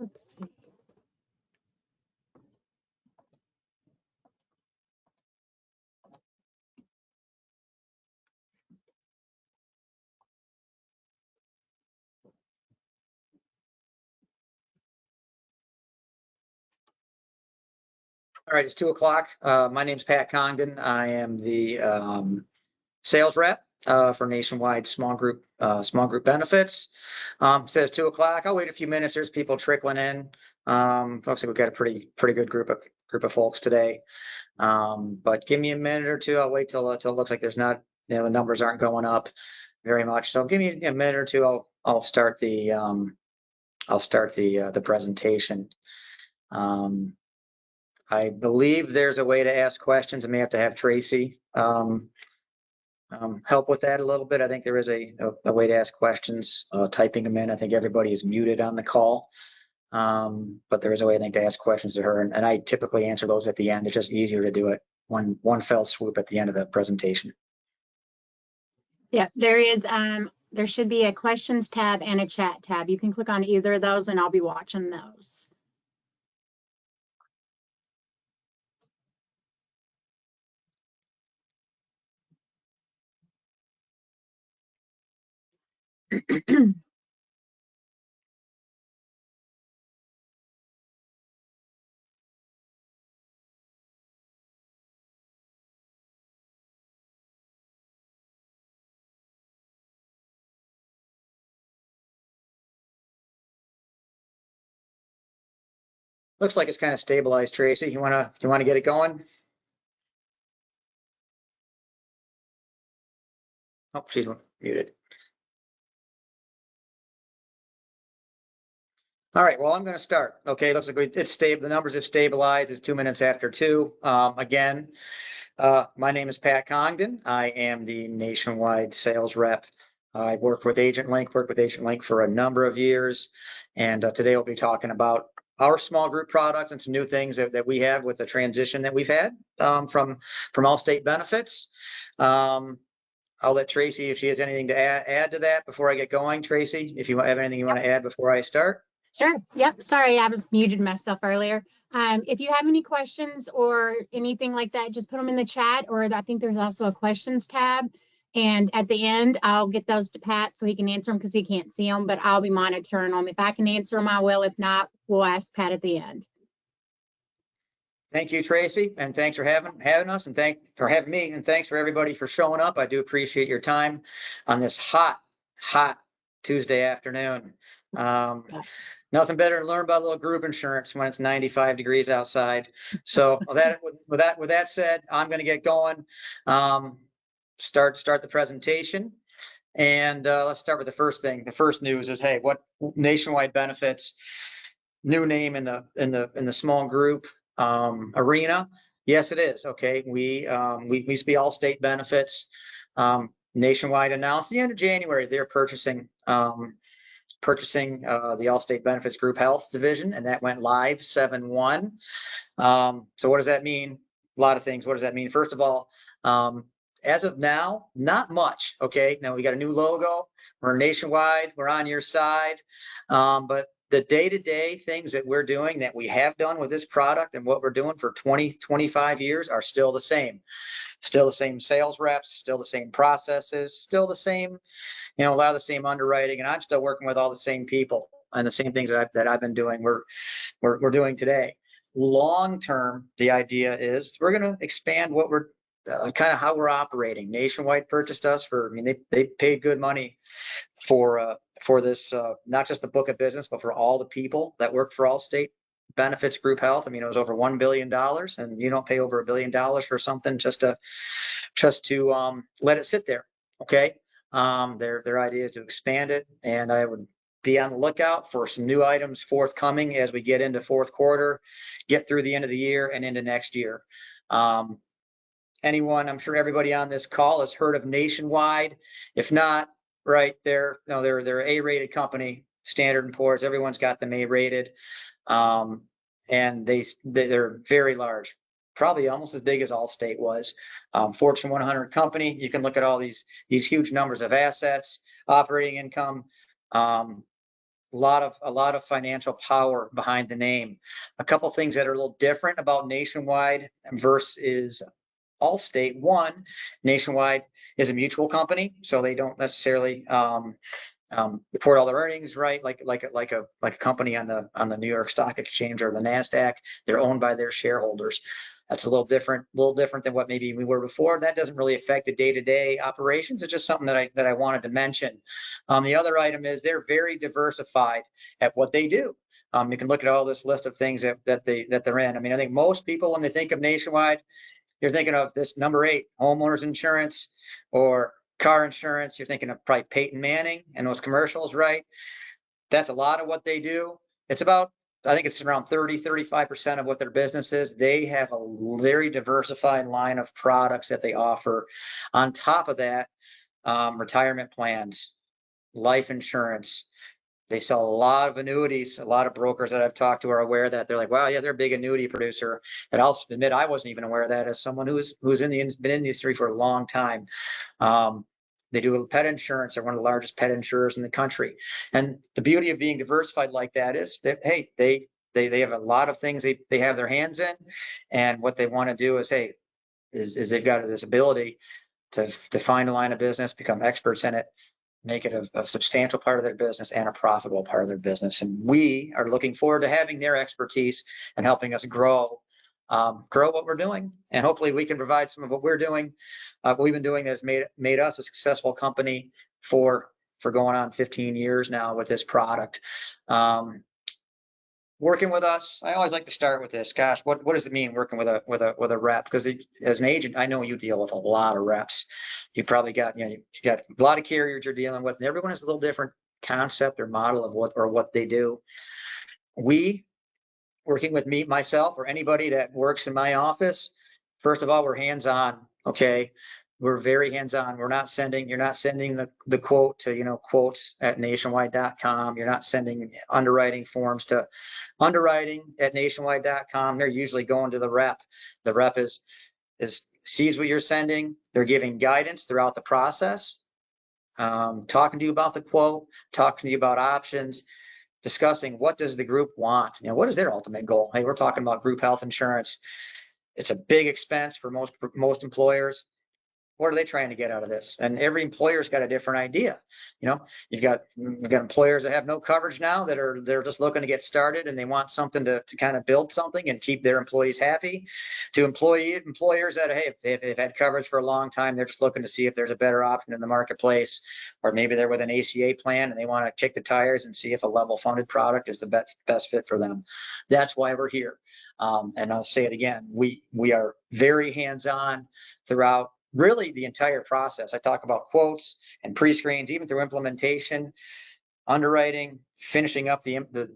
Let's see. All right, it's 2 o'clock. My name's Pat Congdon. I am the sales rep for Nationwide Small Group Benefits. Says 2 o'clock. I'll wait a few minutes. There's people trickling in. Looks like we've got a pretty good group of folks today. But give me a minute or two. I'll wait till it looks like there's not, the numbers aren't going up very much. So give me a minute or two. I'll start the presentation. I believe there's a way to ask questions. I may have to have Tracy help with that a little bit. I think there is a way to ask questions, typing them in. I think everybody is muted on the call. But there is a way, I think, to ask questions to her. And I typically answer those at the end. It's just easier to do it one fell swoop at the end of the presentation. Yeah, there is. There should be a questions tab and a chat tab. You can click on either of those and I'll be watching those. Looks like it's kind of stabilized, Tracy. You wanna get it going? Oh, she's muted. All right, well, I'm going to start. Okay, looks like it's stable. The numbers have stabilized. It's 2 minutes after 2. Again, my name is Pat Congdon. I am the nationwide sales rep. I worked with Agent Link for a number of years. And today we'll be talking about our small group products and some new things that we have with the transition that we've had from Allstate benefits. I'll let Tracy, if she has anything to add to that before I get going. Tracy, if you have anything you want to add before I start. Sure. Yep. Sorry, I was muted myself earlier. If you have any questions or anything like that, just put them in the chat, or I think there's also a questions tab. And at the end, I'll get those to Pat so he can answer them because he can't see them, but I'll be monitoring them. If I can answer them, I will. If not, we'll ask Pat at the end. Thank you, Tracy, and thanks for having us, and having me, and thanks for everybody for showing up. I do appreciate your time on this hot Tuesday afternoon. Nothing better than learn about a little group insurance when it's 95 degrees outside. So with that said, I'm going to get going. Start the presentation, and let's start with the first thing. The first news is, hey, what Nationwide Benefits, new name in the small group arena? Yes, it is. Okay, we used to be Allstate Benefits. Nationwide announced the end of January they're purchasing the Allstate Benefits Group Health division, and that went live 7/1. So what does that mean? A lot of things. What does that mean? First of all, as of now, not much. Okay, now we got a new logo. We're nationwide. We're on your side, but the day-to-day things that we're doing, that we have done with this product and what we're doing for 25 years are still the same. Still the same sales reps, still the same processes, still the same, a lot of the same underwriting, and I'm still working with all the same people and the same things that I've been doing. We're doing today. Long term, the idea is we're going to expand what we're kind of how we're operating. Nationwide purchased us they paid good money for this, not just the book of business, but for all the people that work for Allstate Benefits Group Health. It was over $1 billion, and you don't pay over $1 billion for something just to let it sit there. Okay. Their idea is to expand it, and I would be on the lookout for some new items forthcoming as we get into fourth quarter, get through the end of the year and into next year. I'm sure everybody on this call has heard of Nationwide. If not, right, they're an A-rated company, Standard & Poor's. Everyone's got them A-rated, and they're very large, probably almost as big as Allstate was. Fortune 100 company. You can look at all these huge numbers of assets, operating income. a lot of financial power behind the name. A couple things that are a little different about Nationwide versus Allstate. One, Nationwide is a mutual company, so they don't necessarily report all their earnings, right? Like a company on the New York Stock Exchange or the Nasdaq. They're owned by their shareholders. That's a little different than what maybe we were before. That doesn't really affect the day-to-day operations. It's just something that I wanted to mention. The other item is they're very diversified at what they do. You can look at all this list of things that they're in. I mean, I think most people, when they think of Nationwide, you're thinking of this number 8, homeowners insurance or car insurance. You're thinking of probably Peyton Manning and those commercials, right? That's a lot of what they do. It's about, I think it's around 35% of what their business is. They have a very diversified line of products that they offer. On top of that, retirement plans, life insurance. They sell a lot of annuities. A lot of brokers that I've talked to are aware that. They're like, wow, yeah, they're a big annuity producer. And I'll admit, I wasn't even aware of that as someone who's been in the industry for a long time. They do pet insurance. They're one of the largest pet insurers in the country. And the beauty of being diversified like that is that, hey, they have a lot of things they have their hands in. And what they want to do is, hey, is they've got this ability to find a line of business, become experts in it, make it a substantial part of their business and a profitable part of their business. And we are looking forward to having their expertise and helping us grow what we're doing. And hopefully we can provide some of what we're doing, what we've been doing that has made us a successful company for going on 15 years now with this product. Working with us, I always like to start with this. Gosh, what does it mean working with a rep? Because as an agent, I know you deal with a lot of reps. You probably got you got a lot of carriers you're dealing with, and everyone has a little different concept or model of what they do. We, working with myself, or anybody that works in my office, first of all, we're hands-on. Okay. We're very hands-on. You're not sending the quote to, quotes at nationwide.com. You're not sending underwriting forms to underwriting at nationwide.com. They're usually going to the rep. The rep sees what you're sending. They're giving guidance throughout the process, talking to you about the quote, talking to you about options, discussing what does the group want? What is their ultimate goal? Hey, we're talking about group health insurance. It's a big expense for most employers. What are they trying to get out of this? And every employer's got a different idea. We've got employers that have no coverage now they're just looking to get started, and they want something to kind of build something and keep their employees happy. To employers that, hey, if they've had coverage for a long time, they're just looking to see if there's a better option in the marketplace, or maybe they're with an ACA plan and they want to kick the tires and see if a level funded product is the best fit for them. That's why we're here. And I'll say it again, we are very hands-on throughout really the entire process. I talk about quotes and pre-screens, even through implementation, underwriting, finishing up the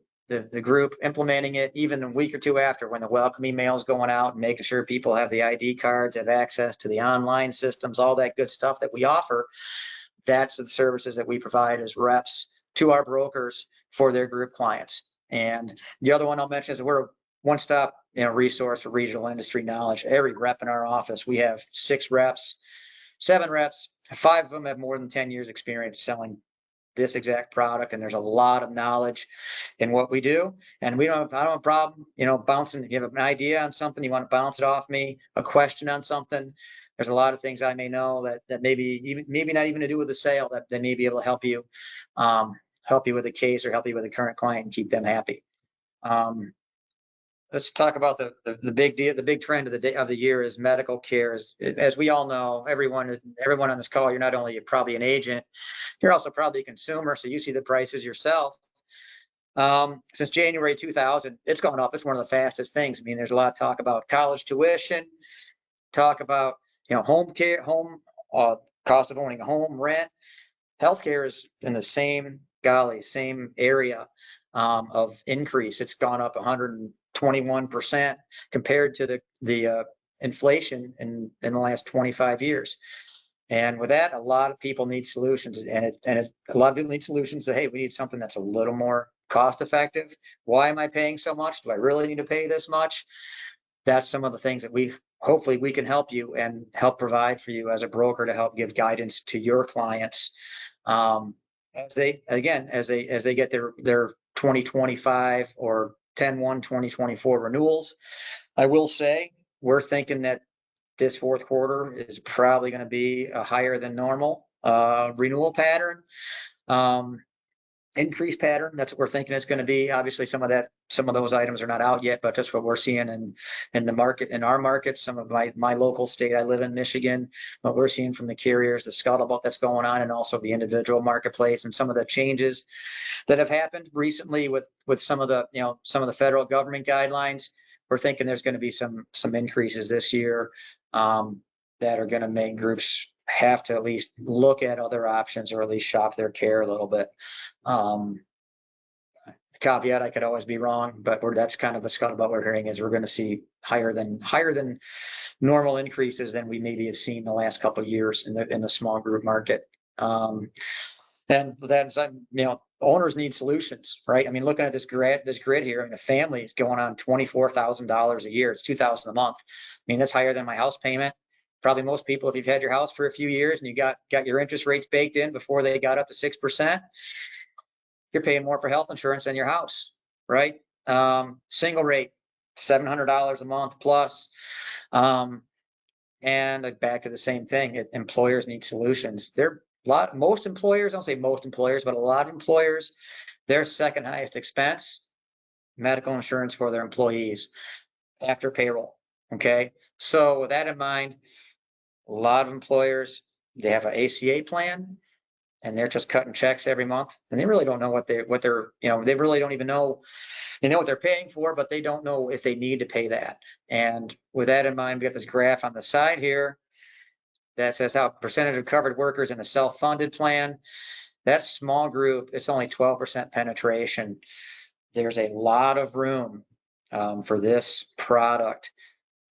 group, implementing it, even a week or two after, when the welcome email is going out, and making sure people have the ID cards, have access to the online systems, all that good stuff that we offer. That's the services that we provide as reps to our brokers for their group clients. And the other one I'll mention is we're a one-stop resource for regional industry knowledge. Every rep in our office, we have 7 reps, 5 of them have more than 10 years experience selling this exact product, and there's a lot of knowledge in what we do. And I don't have a problem, bouncing. If you have an idea on something, you want to bounce it off me, a question on something. There's a lot of things I may know that maybe not even to do with the sale, that they may be able to help you with a case, or help you with a current client and keep them happy. Let's talk about the big deal. The big trend of the year is medical care. As we all know, everyone on this call, you're not only probably an agent, you're also probably a consumer, so you see the prices yourself. Since January 2000, it's gone up. It's one of the fastest things. I mean, there's a lot of talk about college tuition, talk about home care, cost of owning a home, rent. Healthcare is in the same area of increase. It's gone up 121% compared to the inflation in the last 25 years. And with that, a lot of people need solutions, and a lot of people need solutions that, hey, we need something that's a little more cost effective. Why am I paying so much? Do I really need to pay this much? That's some of the things that hopefully we can help you and help provide for you as a broker, to help give guidance to your clients. as they get their 2025 or 10/1/2024 renewals. I will say we're thinking that this fourth quarter is probably going to be a higher than normal renewal pattern. Increase pattern. That's what we're thinking it's going to be. Obviously, some of those items are not out yet, but just what we're seeing in the market, in our market, some of my local state, I live in Michigan, what we're seeing from the carriers, the scuttlebutt that's going on, and also the individual marketplace, and some of the changes that have happened recently with some of the federal government guidelines. We're thinking there's going to be some increases this year that are going to make groups have to at least look at other options or at least shop their care a little bit. Caveat, I could always be wrong, but that's kind of the scuttlebutt we're hearing is we're going to see higher than normal increases than we maybe have seen the last couple of years in the small group market. And that's, owners need solutions, right? I mean, looking at this grid here, a family is going on $24,000 a year. It's $2,000 a month. I mean, that's higher than my house payment. Probably most people, if you've had your house for a few years and you got your interest rates baked in before they got up to 6%, you're paying more for health insurance than your house, right? Single rate, $700 a month plus. And back to the same thing, employers need solutions. Most employers, I don't say most employers, but a lot of employers, their second highest expense, medical insurance for their employees after payroll. Okay. So with that in mind, a lot of employers, they have an ACA plan and they're just cutting checks every month and they really don't know what they're, they really don't even know. They know what they're paying for, but they don't know if they need to pay that. And with that in mind, we have this graph on the side here that says how percentage of covered workers in a self-funded plan. That small group, it's only 12% penetration. There's a lot of room for this product.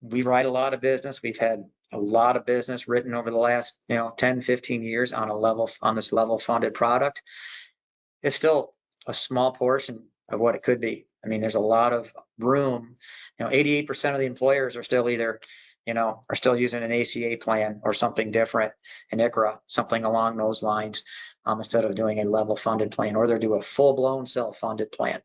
We write a lot of business. We've had a lot of business written over the last 10, 15 years on this level funded product. It's still a small portion of what it could be. I mean, there's a lot of room. 88% of the employers are still either are still using an ACA plan or something different, an ICRA, something along those lines, instead of doing a level funded plan, or they're doing a full-blown self-funded plan.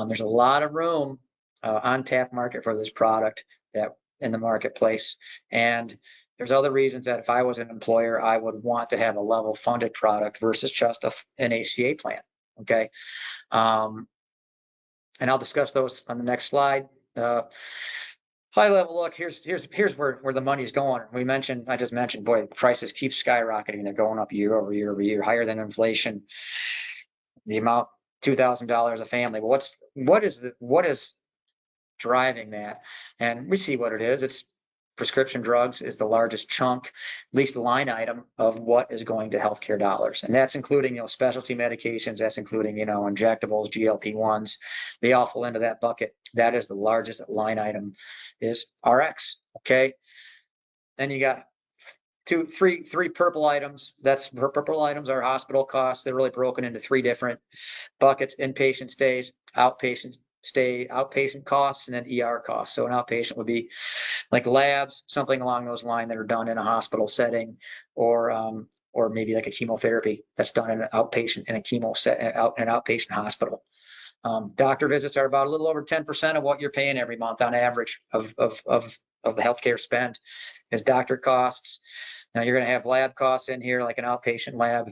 There's a lot of room on tap market for this product that in the marketplace. And there's other reasons that if I was an employer, I would want to have a level funded product versus just an ACA plan. Okay. And I'll discuss those on the next slide. High level look, here's where the money's going. I just mentioned, boy, prices keep skyrocketing. They're going up year over year over year, higher than inflation. The amount, $2,000 a family. But what is driving that? And we see what it is. It's prescription drugs is the largest chunk, at least line item of what is going to healthcare dollars. And that's including, specialty medications. That's including, injectables, GLP-1s. They all fall into that bucket. That is the largest line item is RX. Okay. Then you got three purple items. Purple items are hospital costs. They're really broken into three different buckets: inpatient stays, outpatient costs, and then ER costs. So an outpatient would be like labs, something along those lines that are done in a hospital setting, or maybe like a chemotherapy that's done in an outpatient in an outpatient hospital. Doctor visits are about a little over 10% of what you're paying every month on average of the healthcare spend is doctor costs. Now you're going to have lab costs in here, like an outpatient lab.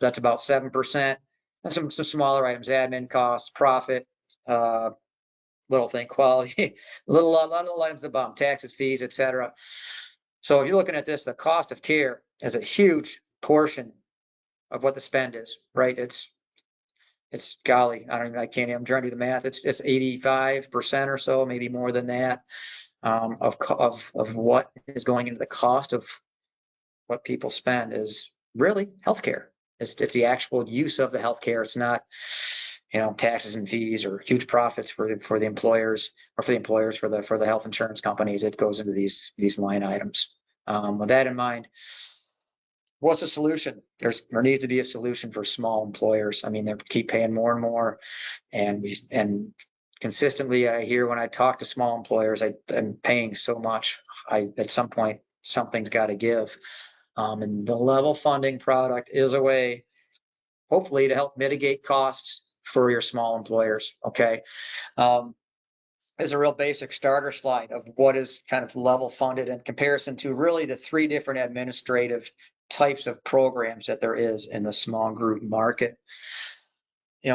That's about 7%. And some smaller items, admin costs, profit, little thing, quality, a lot of items at the bottom, taxes, fees, etc. So if you're looking at this, the cost of care is a huge portion of what the spend is, right? It's golly, I'm trying to do the math. It's 85% or so, maybe more than that, of what is going into the cost of what people spend is really healthcare. It's the actual use of the healthcare. It's not, taxes and fees or huge profits for the employers or for the health insurance companies. It goes into these line items. With that in mind, what's the solution? There needs to be a solution for small employers. I mean, they keep paying more and more, and consistently I hear when I talk to small employers, I'm paying so much. At some point, something's got to give. And the level funding product is a way hopefully to help mitigate costs for your small employers. Okay. Is a real basic starter slide of what is kind of level funded in comparison to really the 3 different administrative types of programs that there is in the small group market.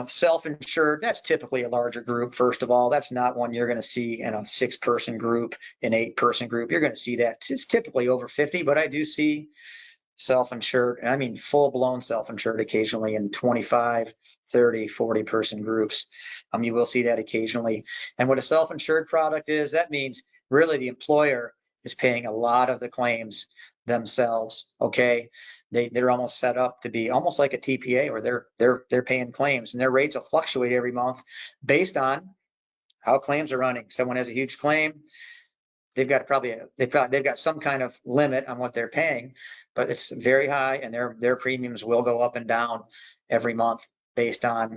Self-insured, that's typically a larger group. First of all, that's not one you're going to see in a 6-person group, an 8-person group. You're going to see that it's typically over 50, but I do see self-insured, and I mean full-blown self-insured occasionally in 25, 30, 40-person groups. You will see that occasionally. And what a self-insured product is, that means really the employer is paying a lot of the claims themselves. Okay. They're almost set up to be almost like a TPA, where they're paying claims, and their rates will fluctuate every month based on how claims are running. Someone has a huge claim, they've got some kind of limit on what they're paying, but it's very high, and their premiums will go up and down every month based on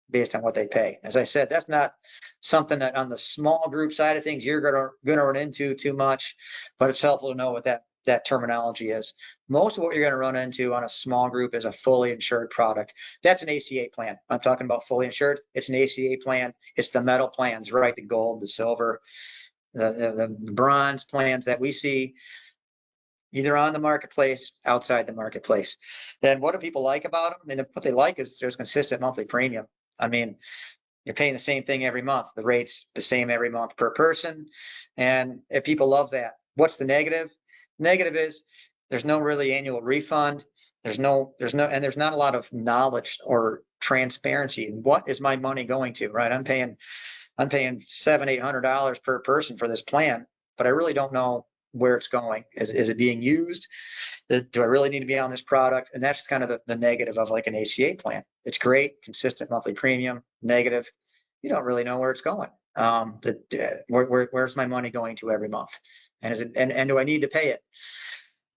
what they pay. As I said, that's not something that on the small group side of things you're gonna run into too much, but it's helpful to know what that terminology is. Most of what you're going to run into on a small group is a fully insured product. That's an ACA plan. I'm talking about fully insured. It's an ACA plan. It's the metal plans, right? The gold, the silver, the bronze plans that we see either on the marketplace, outside the marketplace. Then what do people like about them? And what they like is there's consistent monthly premium. I mean, you're paying the same thing every month. The rate's the same every month per person. And if people love that, what's the negative? Negative is there's no really annual refund. There's not a lot of knowledge or transparency. What is my money going to, right? I'm paying $700-800 per person for this plan, but I really don't know where it's going. Is it being used? Do I really need to be on this product? And that's kind of the negative of like an ACA plan. It's great, consistent monthly premium. Negative, you don't really know where it's going. Where's my money going to every month? And do I need to pay it?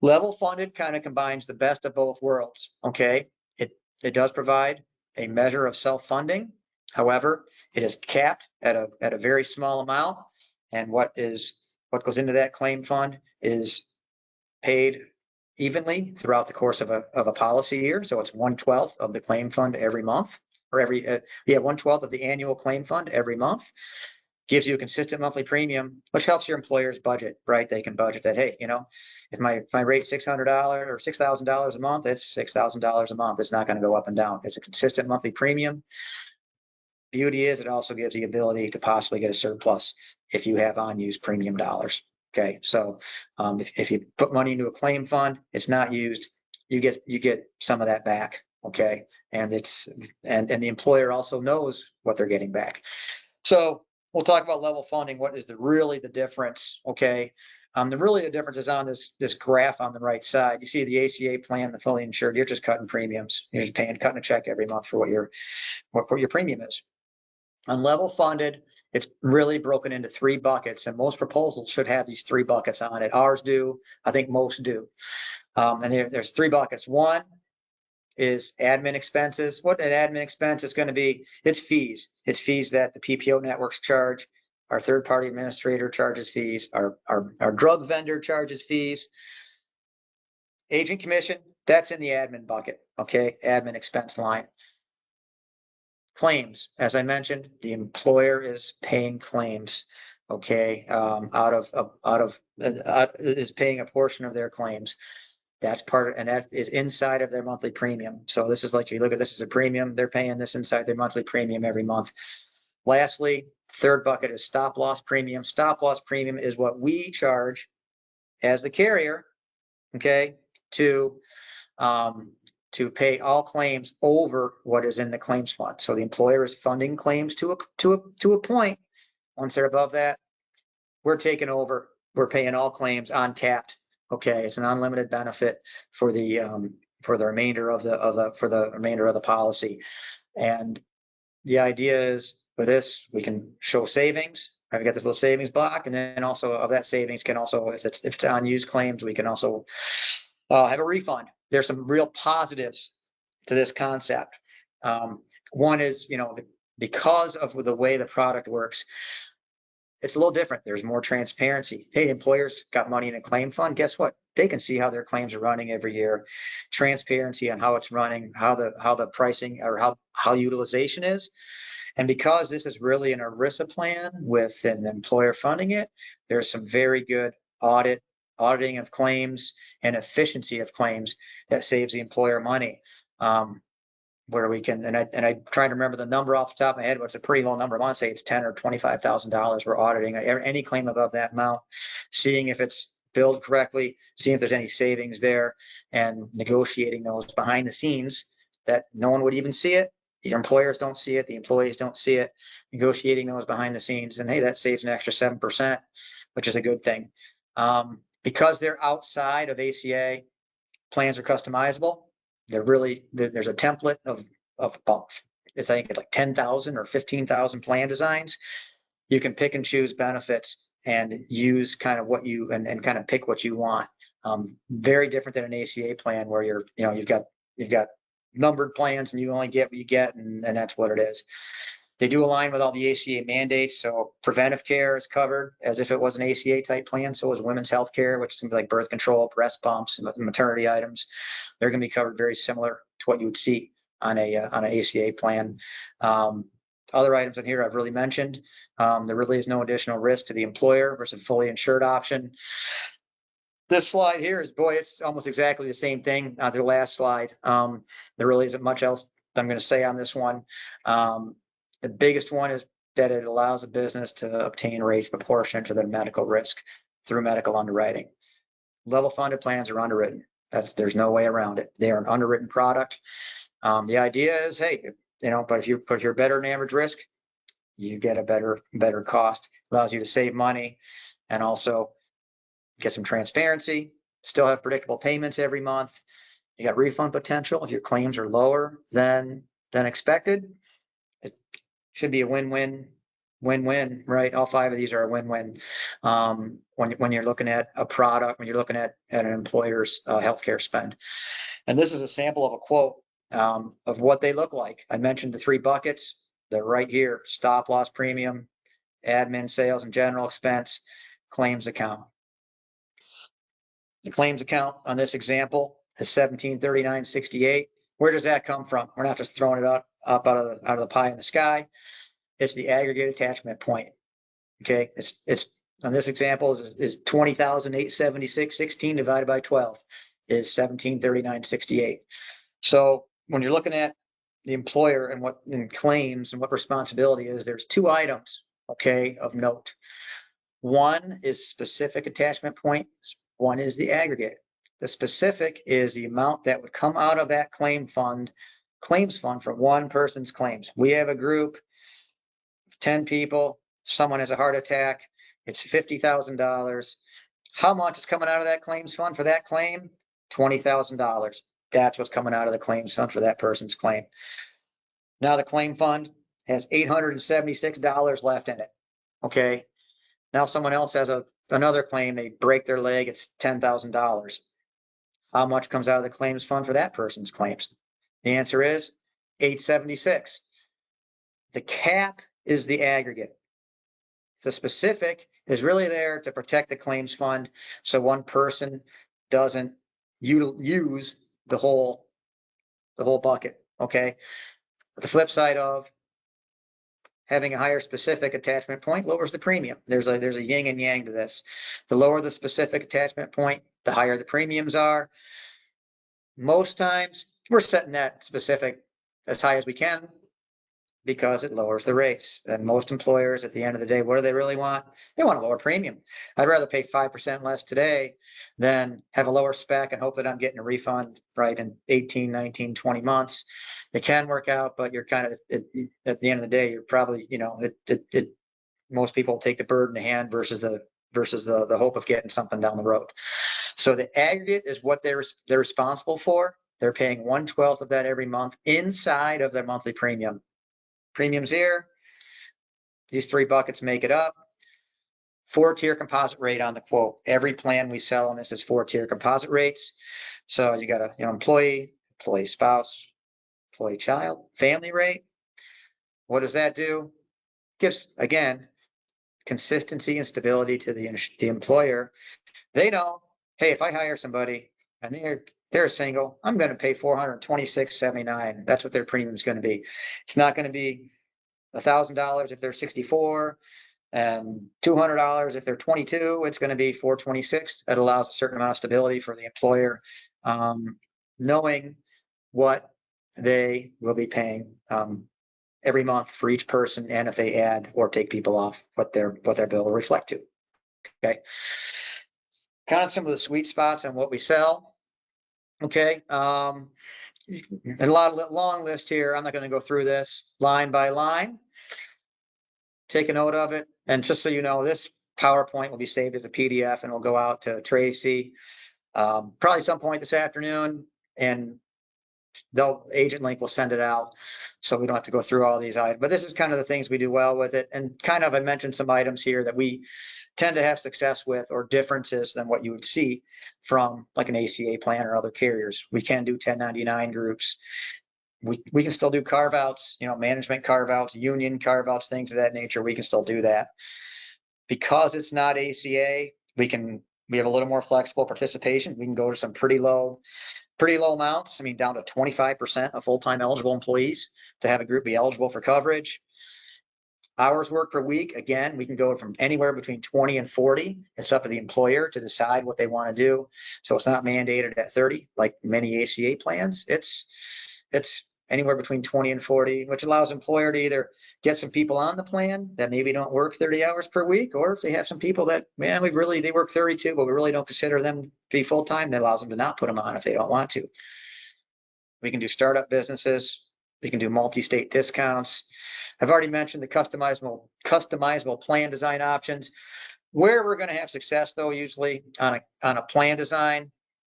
Level funded kind of combines the best of both worlds. Okay, it does provide a measure of self-funding. However, it is capped at a very small amount, and what goes into that claim fund is paid evenly throughout the course of a policy year. So it's 1/12 of the claim fund every month, or 1/12 of the annual claim fund every month. Gives you a consistent monthly premium, which helps your employer's budget, right? They can budget that, hey, if my rate's $600 or $6,000 a month, it's $6,000 a month. It's not going to go up and down. It's a consistent monthly premium. Beauty is it also gives the ability to possibly get a surplus if you have unused premium dollars. Okay, so if you put money into a claim fund, it's not used, you get some of that back. Okay, and the employer also knows what they're getting back. So we'll talk about level funding. What is really the difference? Okay, the difference is on this graph on the right side. You see the ACA plan, the fully insured. You're just cutting premiums. You're just cutting a check every month for what your premium is. On level funded, it's really broken into 3 buckets, and most proposals should have these 3 buckets on it. Ours do. I think most do. And there's 3 buckets. One is admin expenses. What an admin expense is going to be, it's fees. It's fees that the PPO networks charge. Our third-party administrator charges fees. Our drug vendor charges fees. Agent commission, that's in the admin bucket. Okay, admin expense line. Claims, as I mentioned, the employer is paying claims. Okay, is paying a portion of their claims. That's and that is inside of their monthly premium. So this is like, you look at this as a premium, they're paying this inside their monthly premium every month. Lastly, third bucket is stop loss premium. Stop loss premium is what we charge as the carrier, okay, to pay all claims over what is in the claims fund. So the employer is funding claims to a point. Once they're above that, we're taking over. We're paying all claims uncapped. Okay, it's an unlimited benefit for the remainder of the policy. And the idea is with this, we can show savings. I've got this little savings block, and then also of that savings can also, if it's unused claims, we can also have a refund. There's some real positives to this concept. One is, because of the way the product works, it's a little different. There's more transparency. Hey, employers got money in a claim fund. Guess what? They can see how their claims are running every year. Transparency on how it's running, how the pricing or how utilization is. And because this is really an ERISA plan with an employer funding it, there's some very good auditing of claims and efficiency of claims that saves the employer money. Where we can, and I try to remember the number off the top of my head, but it's a pretty low number. I want to say it's $10,000 or $25,000. We're auditing any claim above that amount, seeing if it's billed correctly, seeing if there's any savings there, and negotiating those behind the scenes that no one would even see it. Your employers don't see it, the employees don't see it, negotiating those behind the scenes. And hey, that saves an extra 7%, which is a good thing. Because they're outside of ACA, plans are customizable. There's a template of about, I think it's like 10,000 or 15,000 plan designs. You can pick and choose benefits and use kind of and kind of pick what you want. Very different than an ACA plan where you've got numbered plans and you only get what you get, and that's what it is. They do align with all the ACA mandates, so preventive care is covered as if it was an ACA type plan. So is women's health care, which is going to be like birth control, breast pumps, and maternity items. They're going to be covered very similar to what you would see on an ACA plan. Other items in here I've really mentioned. There really is no additional risk to the employer versus fully insured option. This slide here is, boy, it's almost exactly the same thing on the last slide. There really isn't much else I'm going to say on this one. The biggest one is that it allows a business to obtain rates proportionate to their medical risk through medical underwriting. Level funded plans are underwritten. There's no way around it. They are an underwritten product. The idea is, hey, but if you're better than average risk, you get a better cost. Allows you to save money and also get some transparency. Still have predictable payments every month. You got refund potential if your claims are lower than expected. It should be a win-win, right? All 5 of these are a win-win when you're looking at a product, when you're looking at an employer's healthcare spend. And this is a sample of a quote of what they look like. I mentioned the 3 buckets. They're right here: stop loss premium, admin, sales, and general expense, claims account. The claims account on this example is $1739.68. Where does that come from? We're not just throwing it up out of the pie in the sky. It's the aggregate attachment point. Okay, it's on this example is 20,876.16 divided by 12 is 1739.68. So when you're looking at the employer and what in claims and what responsibility is, there's 2 items, okay, of note. One is specific attachment points. One is the aggregate. The specific is the amount that would come out of that claims fund for one person's claims. We have a group, 10 people, someone has a heart attack, it's $50,000. How much is coming out of that claims fund for that claim? $20,000. That's what's coming out of the claims fund for that person's claim. Now the claim fund has $876 left in it. Okay. Now someone else has another claim, they break their leg, it's $10,000. How much comes out of the claims fund for that person's claims? The answer is $876. The cap is the aggregate. The specific is really there to protect the claims fund so one person doesn't use the whole bucket. Okay. But the flip side of having a higher specific attachment point lowers the premium. There's a yin and yang to this. The lower the specific attachment point, the higher the premiums are. Most times we're setting that specific as high as we can because it lowers the rates. And most employers at the end of the day, what do they really want? They want a lower premium. I'd rather pay 5% less today than have a lower spec and hope that I'm getting a refund right in 18, 19, 20 months. It can work out, but you're kind of at the end of the day, you're probably, most people take the bird in the hand versus the hope of getting something down the road. So the aggregate is what they're responsible for. They're paying 1/12 of that every month inside of their monthly premium. Premiums here, these 3 buckets make it up. 4-tier composite rate on the quote. Every plan we sell on this is 4-tier composite rates. So you got a employee spouse, employee child, family rate. What does that do? Gives, again, consistency and stability to the employer. They know, hey, if I hire somebody and they're single, I'm going to pay $426.79. That's what their premium is going to be. It's not going to be $1,000 if they're 64 and $200 if they're 22. It's going to be $426. It allows a certain amount of stability for the employer, knowing what they will be paying every month for each person, and if they add or take people off, what their bill will reflect to. Okay. Kind of some of the sweet spots on what we sell. Okay. A long list here. I'm not going to go through this line by line. Take a note of it. And just so you know, this PowerPoint will be saved as a PDF and it'll go out to Tracy probably some point this afternoon, and Agent Link will send it out, so we don't have to go through all these items. But this is kind of the things we do well with it. And kind of, I mentioned some items here that we tend to have success with, or differences than what you would see from like an ACA plan or other carriers. We can do 1099 groups. We can still do carve outs, management carve outs, union carve outs, things of that nature. We can still do that. Because it's not ACA, we have a little more flexible participation. We can go to some pretty low amounts. I mean, down to 25% of full-time eligible employees to have a group be eligible for coverage. Hours worked per week, again, we can go from anywhere between 20 and 40. It's up to the employer to decide what they want to do. So it's not mandated at 30 like many ACA plans. It's anywhere between 20 and 40, which allows employer to either get some people on the plan that maybe don't work 30 hours per week, or if they have some people that, man, they work 32, but we really don't consider them to be full-time, that allows them to not put them on if they don't want to. We can do startup businesses. We can do multi-state discounts. I've already mentioned the customizable plan design options. Where we're going to have success, though, usually on a plan design,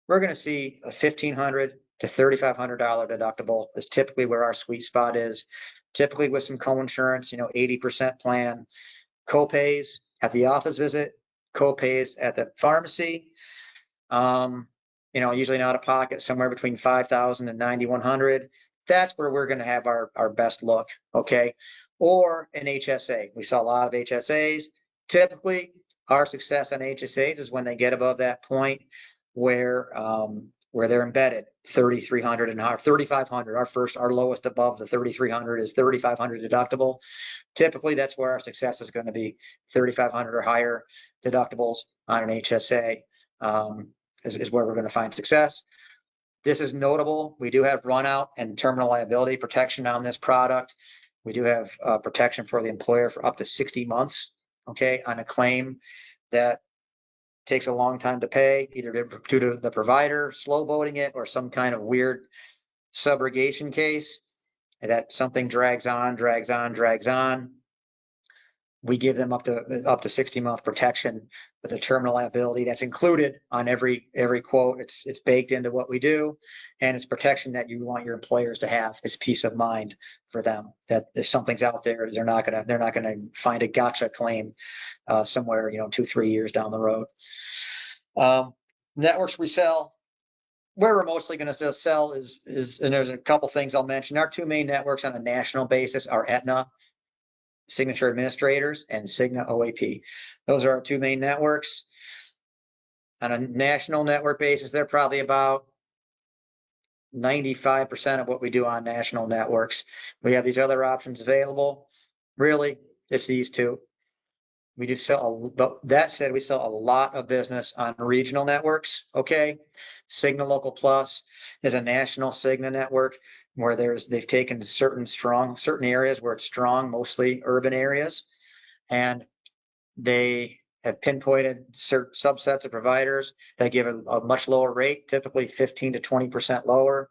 we're going to see a $1,500 to $3,500 deductible is typically where our sweet spot is. Typically with some co-insurance, 80% plan, co-pays at the office visit, co-pays at the pharmacy. Usually an out of pocket somewhere between $5,000 and $9,100. That's where we're going to have our best look. Okay. Or an HSA. We saw a lot of HSAs. Typically our success on HSAs is when they get above that point where they're embedded, 3,300 and 3,500. Our lowest above the 3,300 is 3,500 deductible. Typically, that's where our success is going to be. 3,500 or higher deductibles on an HSA is where we're going to find success. This is notable. We do have runout and terminal liability protection on this product. We do have protection for the employer for up to 60 months. Okay, on a claim that takes a long time to pay, either due to the provider slow boating it or some kind of weird subrogation case, and that something drags on. We give them up to 60-month protection with a terminal liability that's included on every quote. It's baked into what we do, and it's protection that you want your employers to have. It's peace of mind for them that if something's out there, they're not gonna find a gotcha claim somewhere 2-3 years down the road. Networks we sell. Where we're mostly going to sell is, and there's a couple things I'll mention. Our two main networks on a national basis are Aetna Signature Administrators and Cigna OAP. Those are our two main networks. On a national network basis, they're probably about 95% of what we do on national networks. We have these other options available. Really, it's these two. We do sell, but that said, we sell a lot of business on regional networks. Okay. Cigna Local Plus is a national Cigna network where they've taken certain areas where it's strong, mostly urban areas, and they have pinpointed certain subsets of providers that give a much lower rate, typically 15 to 20% lower.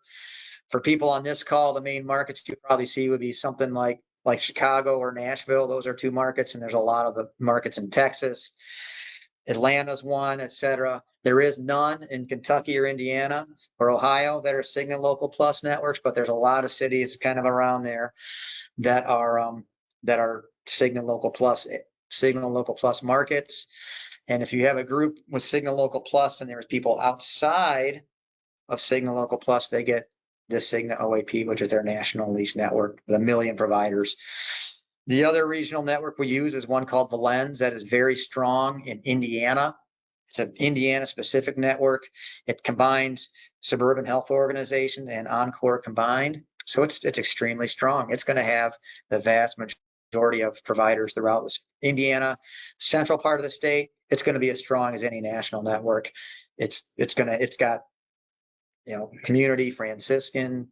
For people on this call, the main markets you probably see would be something like Chicago or Nashville. Those are two markets, and there's a lot of the markets in Texas. Atlanta's one, etc. There is none in Kentucky or Indiana or Ohio that are Cigna Local Plus networks, but there's a lot of cities kind of around there that are Cigna Local Plus markets. And if you have a group with Cigna Local Plus and there's people outside of Cigna Local Plus, they get the Cigna OAP, which is their national lease network, the 1 million providers. The other regional network we use is one called the Lens that is very strong in Indiana. It's an Indiana specific network. It combines Suburban Health Organization and Encore combined. So it's extremely strong. It's going to have the vast majority of providers throughout this Indiana central part of the state. It's going to be as strong as any national network. It's got, you know, Community, Franciscan,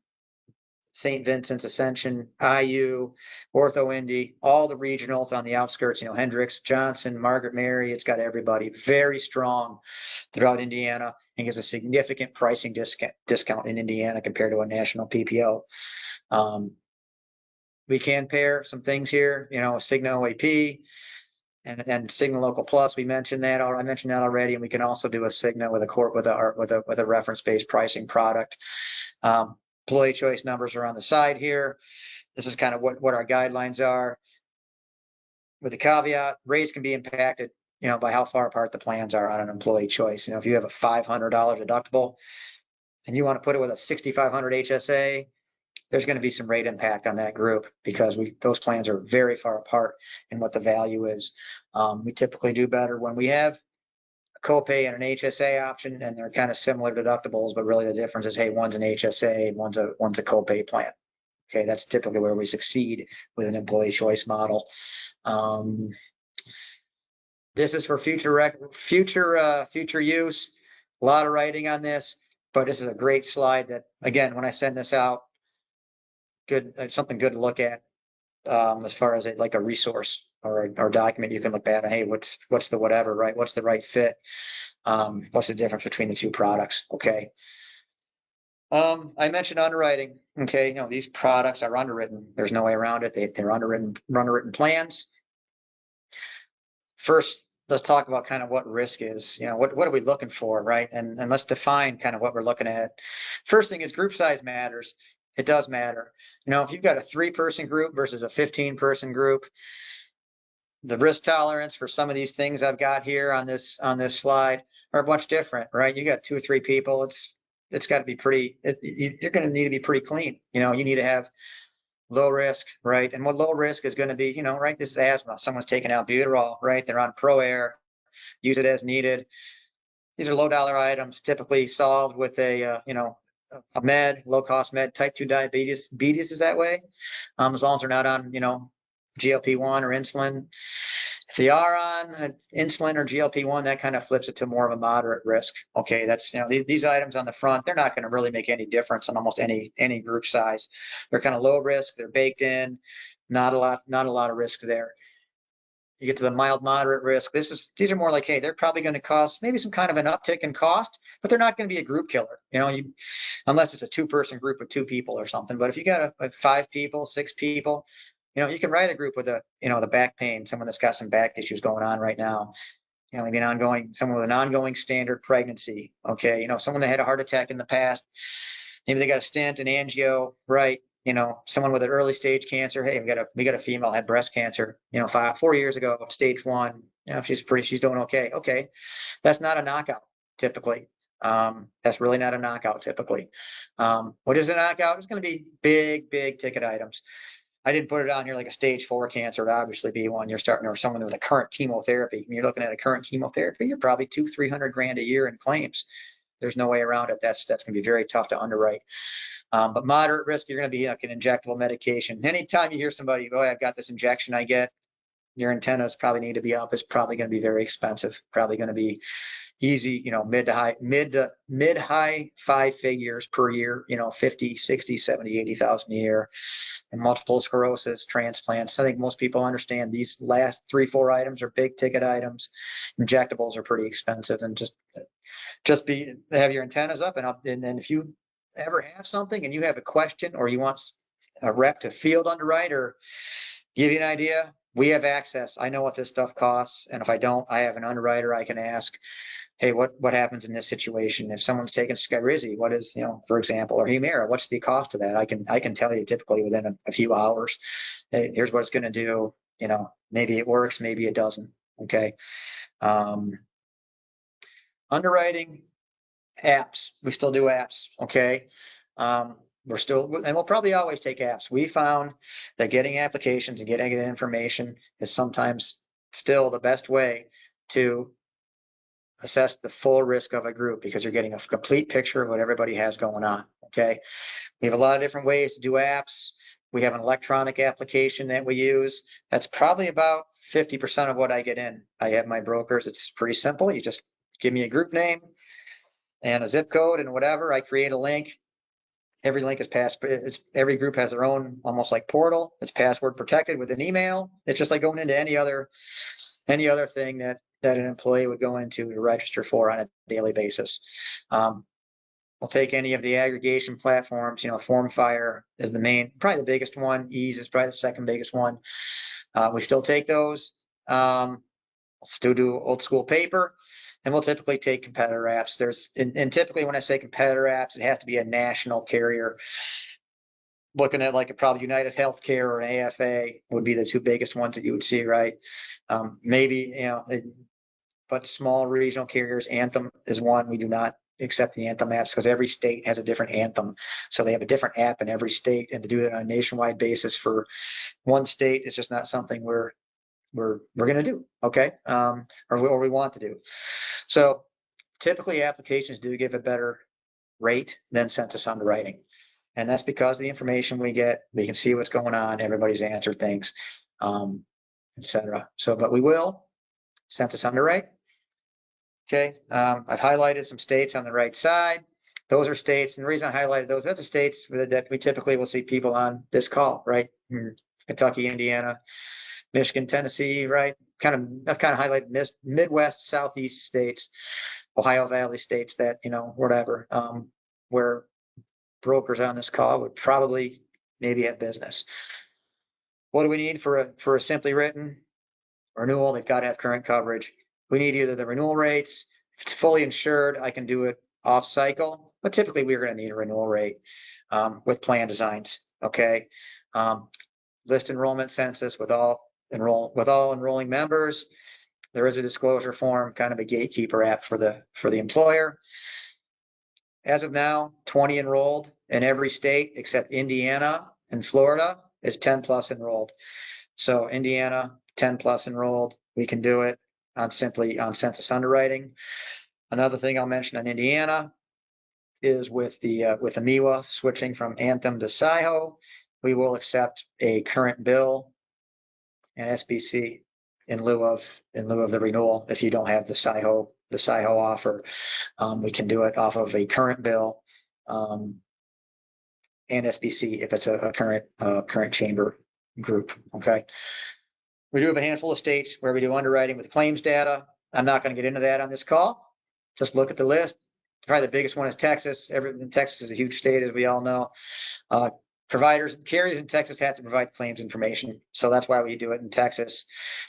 St. Vincent's, Ascension, IU, Ortho Indy, all the regionals on the outskirts, you know, Hendricks, Johnson, Margaret Mary. It's got everybody very strong throughout Indiana and gives a significant pricing discount in Indiana compared to a national PPO. We can pair some things here, you know, Cigna OAP and Cigna Local Plus. We mentioned that. I mentioned that already, and we can also do a Cigna with a reference-based pricing product. Employee choice numbers are on the side here. This is kind of what our guidelines are. With the caveat, rates can be impacted, you know, by how far apart the plans are on an employee choice. You know, if you have a $500 deductible and you want to put it with a $6,500 HSA, there's going to be some rate impact on that group because those plans are very far apart in what the value is. We typically do better when we have a copay and an HSA option, and they're kind of similar deductibles, but really the difference is, hey, one's an HSA, one's a copay plan. Okay, that's typically where we succeed with an employee choice model. This is for future use. A lot of writing on this, but this is a great slide that, again, when I send this out, something good to look at as far as like a resource or document you can look at. Hey, what's the whatever, right? What's the right fit? What's the difference between the two products? Okay. I mentioned underwriting. Okay, you know, these products are underwritten. There's no way around it. They're underwritten plans. First, let's talk about kind of what risk is. You know, what are we looking for, right? And let's define kind of what we're looking at. First thing is group size matters. It does matter. You know, if you've got a 3-person group versus a 15-person group, the risk tolerance for some of these things I've got here on this slide are much different, right? You got 2 or 3 people. It's got to be you're going to need to be pretty clean. You know, you need to have low risk, right? And what low risk is going to be, you know, right? This is asthma. Someone's taking albuterol, right? They're on ProAir, use it as needed. These are low dollar items, typically solved with a low cost med. Type 2 diabetes is that way, as long as they're not on, you know, GLP-1 or insulin. If they are on insulin or GLP-1, that kind of flips it to more of a moderate risk. Okay, that's, you know, these items on the front, they're not going to really make any difference on almost any group size. They're kind of low risk. They're baked in. Not a lot of risk there. You get to the mild moderate risk. These are more like, hey, they're probably going to cost maybe some kind of an uptick in cost, but they're not going to be a group killer, you know, unless it's a 2-person group with 2 people or something. But if you got a 5 people, 6 people, you know, you can write a group with the back pain, someone that's got some back issues going on right now. You know, maybe someone with an ongoing standard pregnancy. Okay, you know, someone that had a heart attack in the past, maybe they got a stent, an angio, right? You know, someone with an early stage cancer. Hey, we got a female had breast cancer, you know, 4 years ago, stage 1. You know, she's doing okay. Okay, that's not a knockout typically. That's really not a knockout typically. What is a knockout? It's going to be big ticket items. I didn't put it on here like a stage 4 cancer. It'd obviously be one you're starting, or someone with a current chemotherapy. When you're looking at a current chemotherapy, you're probably $200,000-300,000 grand a year in claims. There's no way around it. That's going to be very tough to underwrite. But moderate risk, you're going to be like an injectable medication. Anytime you hear somebody go, I've got this injection I get, your antennas probably need to be up. It's probably going to be very expensive. Probably going to be easy, you know, mid to high 5 figures per year, you know, 50, 60, 70, 80,000 a year. And multiple sclerosis, transplants. I think most people understand these last 3-4 items are big ticket items. Injectables are pretty expensive, and just have your antennas up and then if you ever have something and you have a question or you want a rep to field underwrite or give you an idea, we have access. I know what this stuff costs, and if I don't, I have an underwriter I can ask, hey, what happens in this situation? If someone's taking Skyrizi, what is, you know, for example, or Humira, what's the cost of that? I can tell you typically within a few hours. Hey, here's what it's going to do. You know, maybe it works, maybe it doesn't. Okay. Underwriting apps. We still do apps. Okay. we're still, and we'll probably always take apps. We found that getting applications and getting information is sometimes still the best way to assess the full risk of a group, because you're getting a complete picture of what everybody has going on. Okay. We have a lot of different ways to do apps. We have an electronic application that we use. That's probably about 50% of what I get in. I have my brokers. It's pretty simple. You just give me a group name and a zip code and whatever. I create a link. Every link is every group has their own, almost like portal. It's password protected with an email. It's just like going into any other thing that an employee would go into to register for on a daily basis. We'll take any of the aggregation platforms. FormFire is probably the biggest one. Ease is probably the second biggest one. We still take those. We'll still do old school paper, and we'll typically take competitor apps. And typically when I say competitor apps, it has to be a national carrier. Looking at like probably United Healthcare or an AFA would be the two biggest ones that you would see, right? Maybe, but small regional carriers. Anthem is one. We do not accept the Anthem apps because every state has a different Anthem. So they have a different app in every state, and to do that on a nationwide basis for one state is just not something we're going to do. Okay. Or we want to do. So typically applications do give a better rate than census underwriting. And that's because the information we get, we can see what's going on. Everybody's answered things, etc. So, but we will census underwrite. Okay. I've highlighted some states on the right side. Those are states. And the reason I highlighted those, that's the states that we typically will see people on this call, right? Kentucky, Indiana, Michigan, Tennessee, right? I've kind of highlighted Midwest, Southeast states, Ohio Valley states that, whatever, where brokers on this call would probably maybe have business. What do we need for a simply written renewal? They've got to have current coverage. We need either the renewal rates. If it's fully insured, I can do it off cycle, but typically we're going to need a renewal rate with plan designs. Okay. List enrollment census with all enrolling members. There is a disclosure form, kind of a gatekeeper app for the employer. As of now, 20 enrolled in every state except Indiana and Florida is 10 plus enrolled. So Indiana, 10 plus enrolled. We can do it on census underwriting. Another thing I'll mention on Indiana is with the MEWA switching from Anthem to SIHO, we will accept a current bill and SBC in lieu of the renewal. If you don't have the SIHO offer, we can do it off of a current bill and SBC if it's a current chamber group. Okay. We do have a handful of states where we do underwriting with claims data. I'm not going to get into that on this call. Just look at the list. Probably the biggest one is Texas. Texas is a huge state, as we all know. Carriers in Texas have to provide claims information. So that's why we do it in Texas.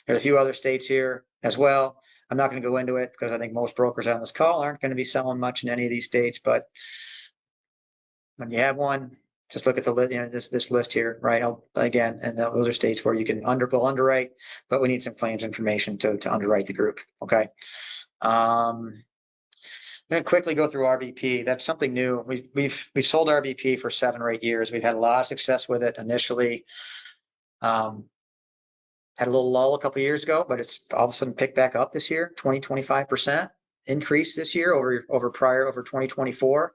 There's a few other states here as well. I'm not going to go into it because I think most brokers on this call aren't going to be selling much in any of these states. But when you have one, just look at the list, this list here, right? And those are states where you can underwrite, but we need some claims information to underwrite the group. Okay. I'm going to quickly go through RBP. That's something new. We've sold RBP for 7 or 8 years. We've had a lot of success with it initially. Had a little lull a couple of years ago, but it's all of a sudden picked back up this year, 25% increase this year over 2024.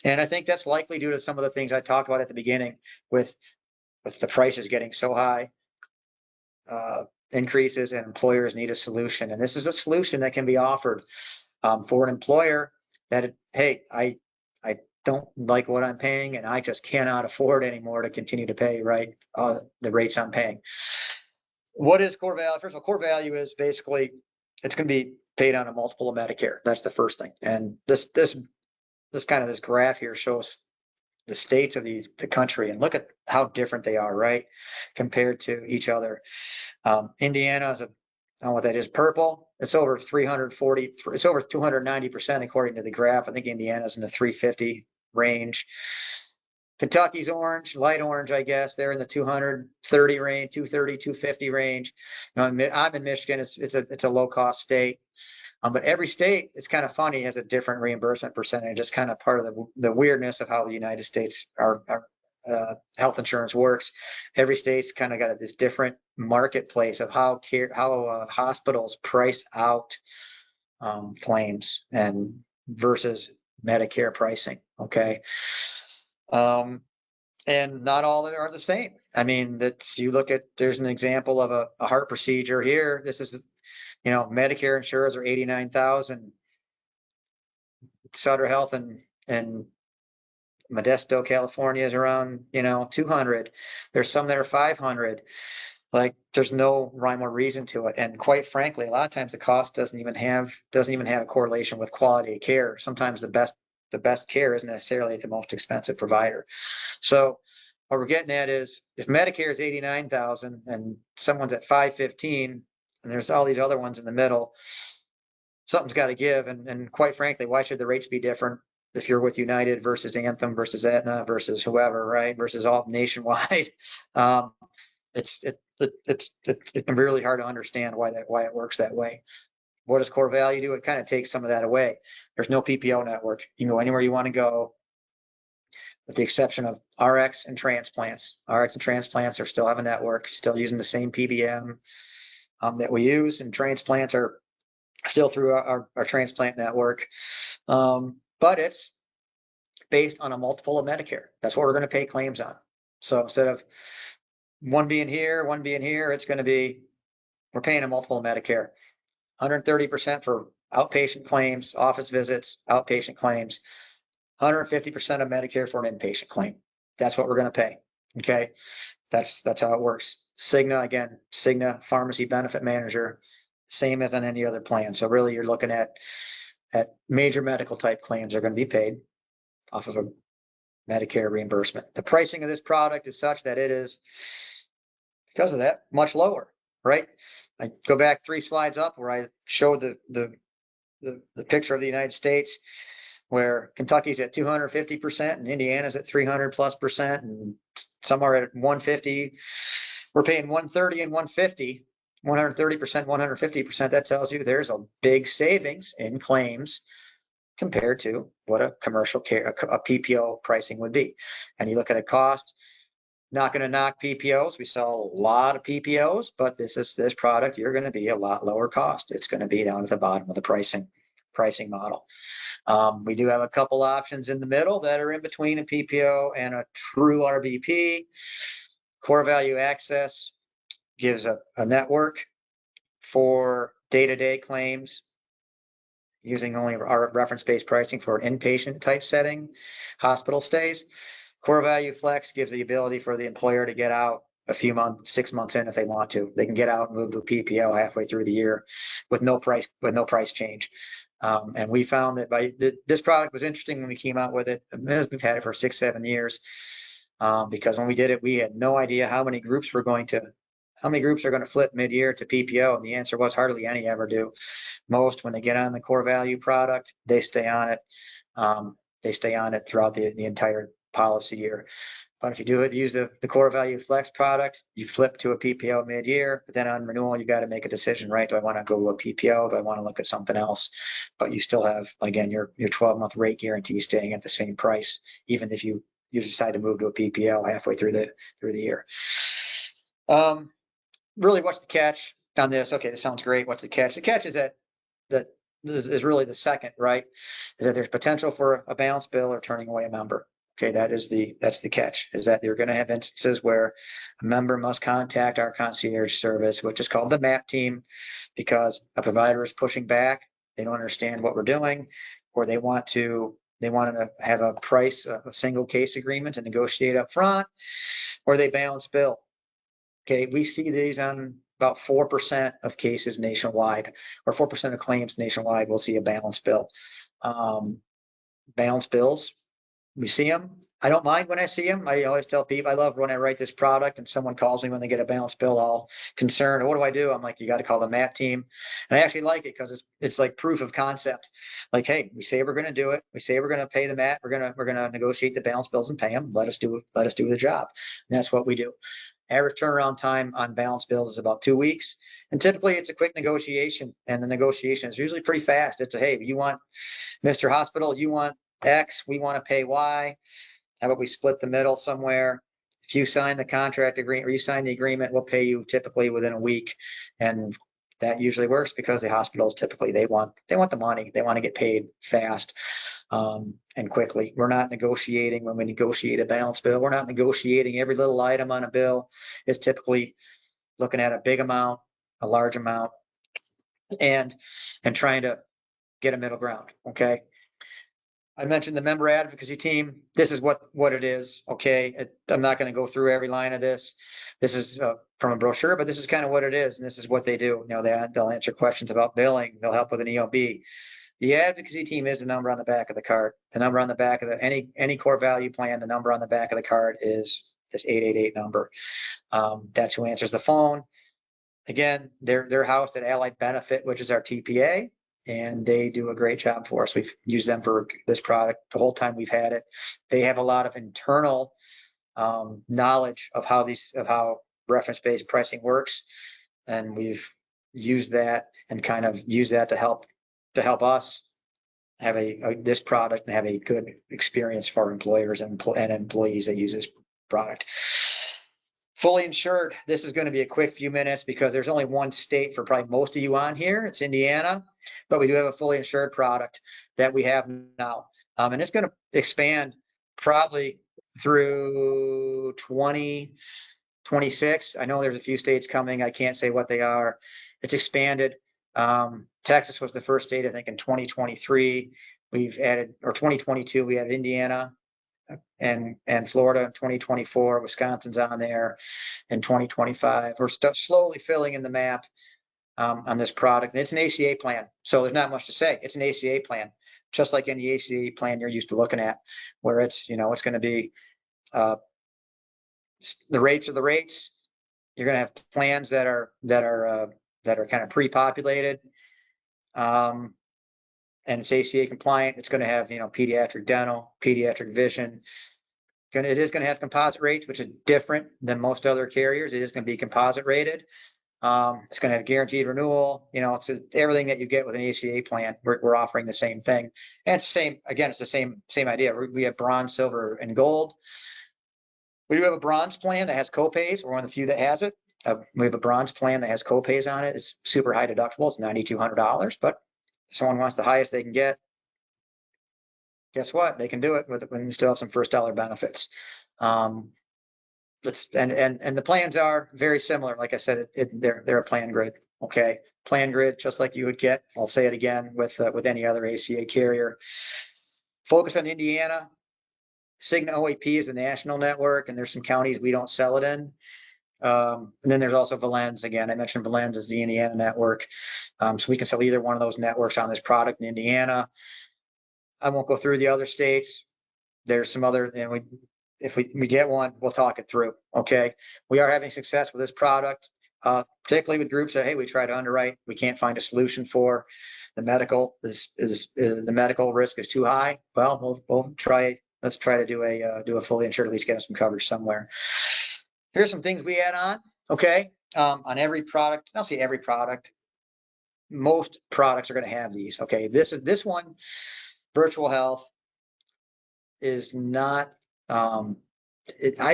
And I think that's likely due to some of the things I talked about at the beginning with the prices getting so high, increases, and employers need a solution. And this is a solution that can be offered for an employer that, hey, I don't like what I'm paying and I just cannot afford anymore to continue to pay, right, the rates I'm paying. What is core value? First of all, core value is basically it's going to be paid on a multiple of Medicare. That's the first thing. And this graph here shows the states of the country, and look at how different they are, right, compared to each other. Indiana is I don't know what that is, purple. It's over 340. It's over 290% according to the graph. I think Indiana's in the 350 range. Kentucky's orange, light orange, I guess. They're in the 230 range, 230, 250 range. I'm in Michigan. It's a low cost state. But every state, it's kind of funny, has a different reimbursement percentage. It's kind of part of the weirdness of how the United States, our health insurance works. Every state's kind of got this different marketplace of how hospitals price out claims and versus Medicare pricing. Okay. And not all are the same. I mean, you look at, there's an example of a heart procedure here. This is, Medicare insurers are 89,000. Sutter Health and Modesto, California is around, 200. There's some that are 500. Like, there's no rhyme or reason to it. And quite frankly, a lot of times the cost doesn't even have a correlation with quality of care. Sometimes the best care isn't necessarily the most expensive provider. So what we're getting at is, if Medicare is 89,000 and someone's at 515, and there's all these other ones in the middle, something's got to give. And quite frankly, why should the rates be different if you're with United versus Anthem versus Aetna versus whoever, right? Versus all nationwide. It's really hard to understand why it works that way. What does core value do? It kind of takes some of that away. There's no PPO network. You can go anywhere you want to go, with the exception of RX and transplants. RX and transplants are still have a network, still using the same PBM that we use, and transplants are still through our transplant network. But it's based on a multiple of Medicare. That's what we're going to pay claims on. So instead of one being here, it's going to be, we're paying a multiple of Medicare. 130% for outpatient claims, office visits, outpatient claims, 150% of Medicare for an inpatient claim. That's what we're going to pay. Okay. That's how it works. Cigna pharmacy benefit manager, same as on any other plan. So really you're looking at major medical type claims are going to be paid off of a Medicare reimbursement. The pricing of this product is such that it is, because of that, much lower, right? I go back 3 slides up where I showed the picture of the United States, where Kentucky's at 250% and Indiana's at 300+%, and some are at 150. We're paying 130 and 150, 130%, 150%. That tells you there's a big savings in claims compared to what a commercial care, a PPO pricing would be. And you look at a cost, not going to knock PPOs. We sell a lot of PPOs, but this product, you're going to be a lot lower cost. It's going to be down at the bottom of the pricing model. We do have a couple options in the middle that are in between a PPO and a true RBP. Core Value Access gives a network for day-to-day claims using only our reference-based pricing for an inpatient type setting, hospital stays. Core Value Flex gives the ability for the employer to get out a few months, 6 months in if they want to. They can get out and move to a PPO halfway through the year with no price change. And we found that this product was interesting when we came out with it. We've had it for 6-7 years because when we did it, we had no idea how many groups are going to flip mid-year to PPO, and the answer was hardly any ever do. Most, when they get on the core value product, they stay on it. They stay on it throughout the entire policy year. But if you use the core value flex product, you flip to a PPO mid-year, but then on renewal, you got to make a decision, right? Do I want to go to a PPO? Do I want to look at something else? But you still have, again, your 12-month rate guarantee staying at the same price, even if you decide to move to a PPO halfway through the year. Really, what's the catch on this? Okay, this sounds great. What's the catch? The catch is that is really the second, right? Is that there's potential for a balance bill or turning away a member. Okay, that's the catch, is that you're going to have instances where a member must contact our concierge service, which is called the MAP team, because a provider is pushing back. They don't understand what we're doing, or they want to have a price, a single case agreement and negotiate up front, or they balance bill. Okay, we see these on about 4% of cases nationwide, or 4% of claims nationwide. We'll see a balance bill. Balance bills, we see them. I don't mind when I see them. I always tell people I love when I write this product and someone calls me when they get a balance bill all concerned. What do? I'm like, you got to call the MAP team. And I actually like it because it's like proof of concept. Like, hey, we say we're going to do it. We say we're going to pay the MAP. We're going to negotiate the balance bills and pay them. Let us do the job. And that's what we do. Average turnaround time on balance bills is about 2 weeks. And typically it's a quick negotiation, and the negotiation is usually pretty fast. It's a, hey, you want Mr. Hospital, you want X, we want to pay Y. How about we split the middle somewhere? If you sign the contract agreement or you sign the agreement, we'll pay you typically within a week. And that usually works because the hospitals typically they want the money. They want to get paid fast and quickly. We're not negotiating when we negotiate a balance bill. We're not negotiating every little item on a bill. It's typically looking at a big amount, a large amount, and trying to get a middle ground. Okay. I mentioned the member advocacy team. This is what it is. Okay. I'm not going to go through every line of this. This is from a brochure, but this is kind of what it is. And this is what they do. You know, they'll answer questions about billing. They'll help with an EOB. The advocacy team is the number on the back of the card. The number on the back of any core value plan, the number on the back of the card is this 888 number. That's who answers the phone. Again, they're housed at Allied Benefit, which is our TPA. And they do a great job for us. We've used them for this product the whole time we've had it. They have a lot of internal knowledge of how reference-based pricing works, and we've used that and kind of use that to help us have this product and have a good experience for our employers and employees that use this product. Fully insured. This is going to be a quick few minutes because there's only one state for probably most of you on here. It's Indiana, but we do have a fully insured product that we have now. And it's going to expand probably through 2026. I know there's a few states coming. I can't say what they are. It's expanded. Texas was the first state, I think, in 2023. We've added, or 2022, we added Indiana and Florida in 2024. Wisconsin's on there in 2025. We're slowly filling in the map on this product. And it's an ACA plan, so there's not much to say. It's an ACA plan, just like any ACA plan you're used to looking at, where it's, you know, it's going to be the rates are the rates. You're going to have plans that are kind of pre-populated. And it's ACA compliant. It's going to have, you know, pediatric dental, pediatric vision. It is going to have composite rates, which is different than most other carriers. It is going to be composite rated. It's going to have guaranteed renewal. You know, it's everything that you get with an ACA plan. We're offering the same thing, and it's the same. Again, it's the same idea. We have bronze, silver, and gold. We do have a bronze plan that has copays. We're one of the few that has it. We have a bronze plan that has copays on it. It's super high deductible. It's $9,200, but if someone wants the highest they can get, guess what? They can do it when you still have some first dollar benefits. And the plans are very similar. Like I said, they're a plan grid. Okay, plan grid, just like you would get. I'll say it again with any other ACA carrier. Focus on Indiana. Cigna OAP is the national network, and there's some counties we don't sell it in. And then there's also Valens. Again, I mentioned Valens is the Indiana network. So we can sell either one of those networks on this product in Indiana. I won't go through the other states. There's some other, and if we get one, we'll talk it through. Okay. We are having success with this product, particularly with groups that, hey, we try to underwrite. We can't find a solution for the medical. The medical risk is too high. Well, we'll try. Let's try to do a fully insured, at least get some coverage somewhere. Here's some things we add on. Okay. On every product, I'll say every product. Most products are going to have these. Okay. This one, virtual health, is not. I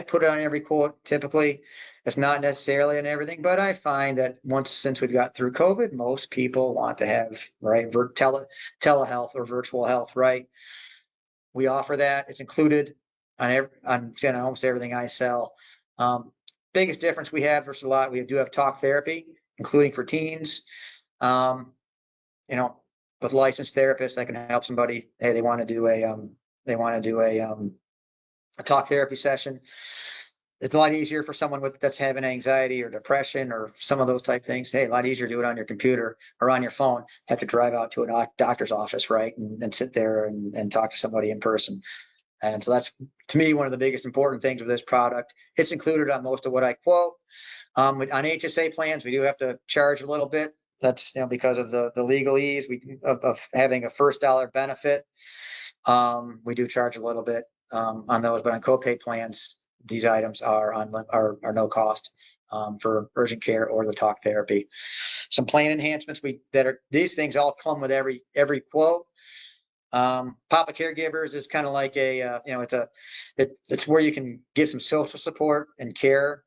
put it on every quote. Typically, it's not necessarily on everything, but I find that since we've got through COVID, most people want to have telehealth or virtual health. Right. We offer that. It's included on almost everything I sell. Biggest difference we have versus a lot, we do have talk therapy, including for teens. You know, with licensed therapists that can help somebody. Hey, they want to do a talk therapy session. It's a lot easier for someone that's having anxiety or depression or some of those type things. Hey, a lot easier to do it on your computer or on your phone. Have to drive out to a doctor's office, right, and sit there and talk to somebody in person. And so that's, to me, one of the biggest important things with this product. It's included on most of what I quote. On HSA plans, we do have to charge a little bit. That's, you know, because of the legalese of having a first dollar benefit. We do charge a little bit on those, but on copay plans, these items are no cost for urgent care or the talk therapy. Some plan enhancements these things all come with every quote. Papa Caregivers is kind of like a it's where you can give some social support and care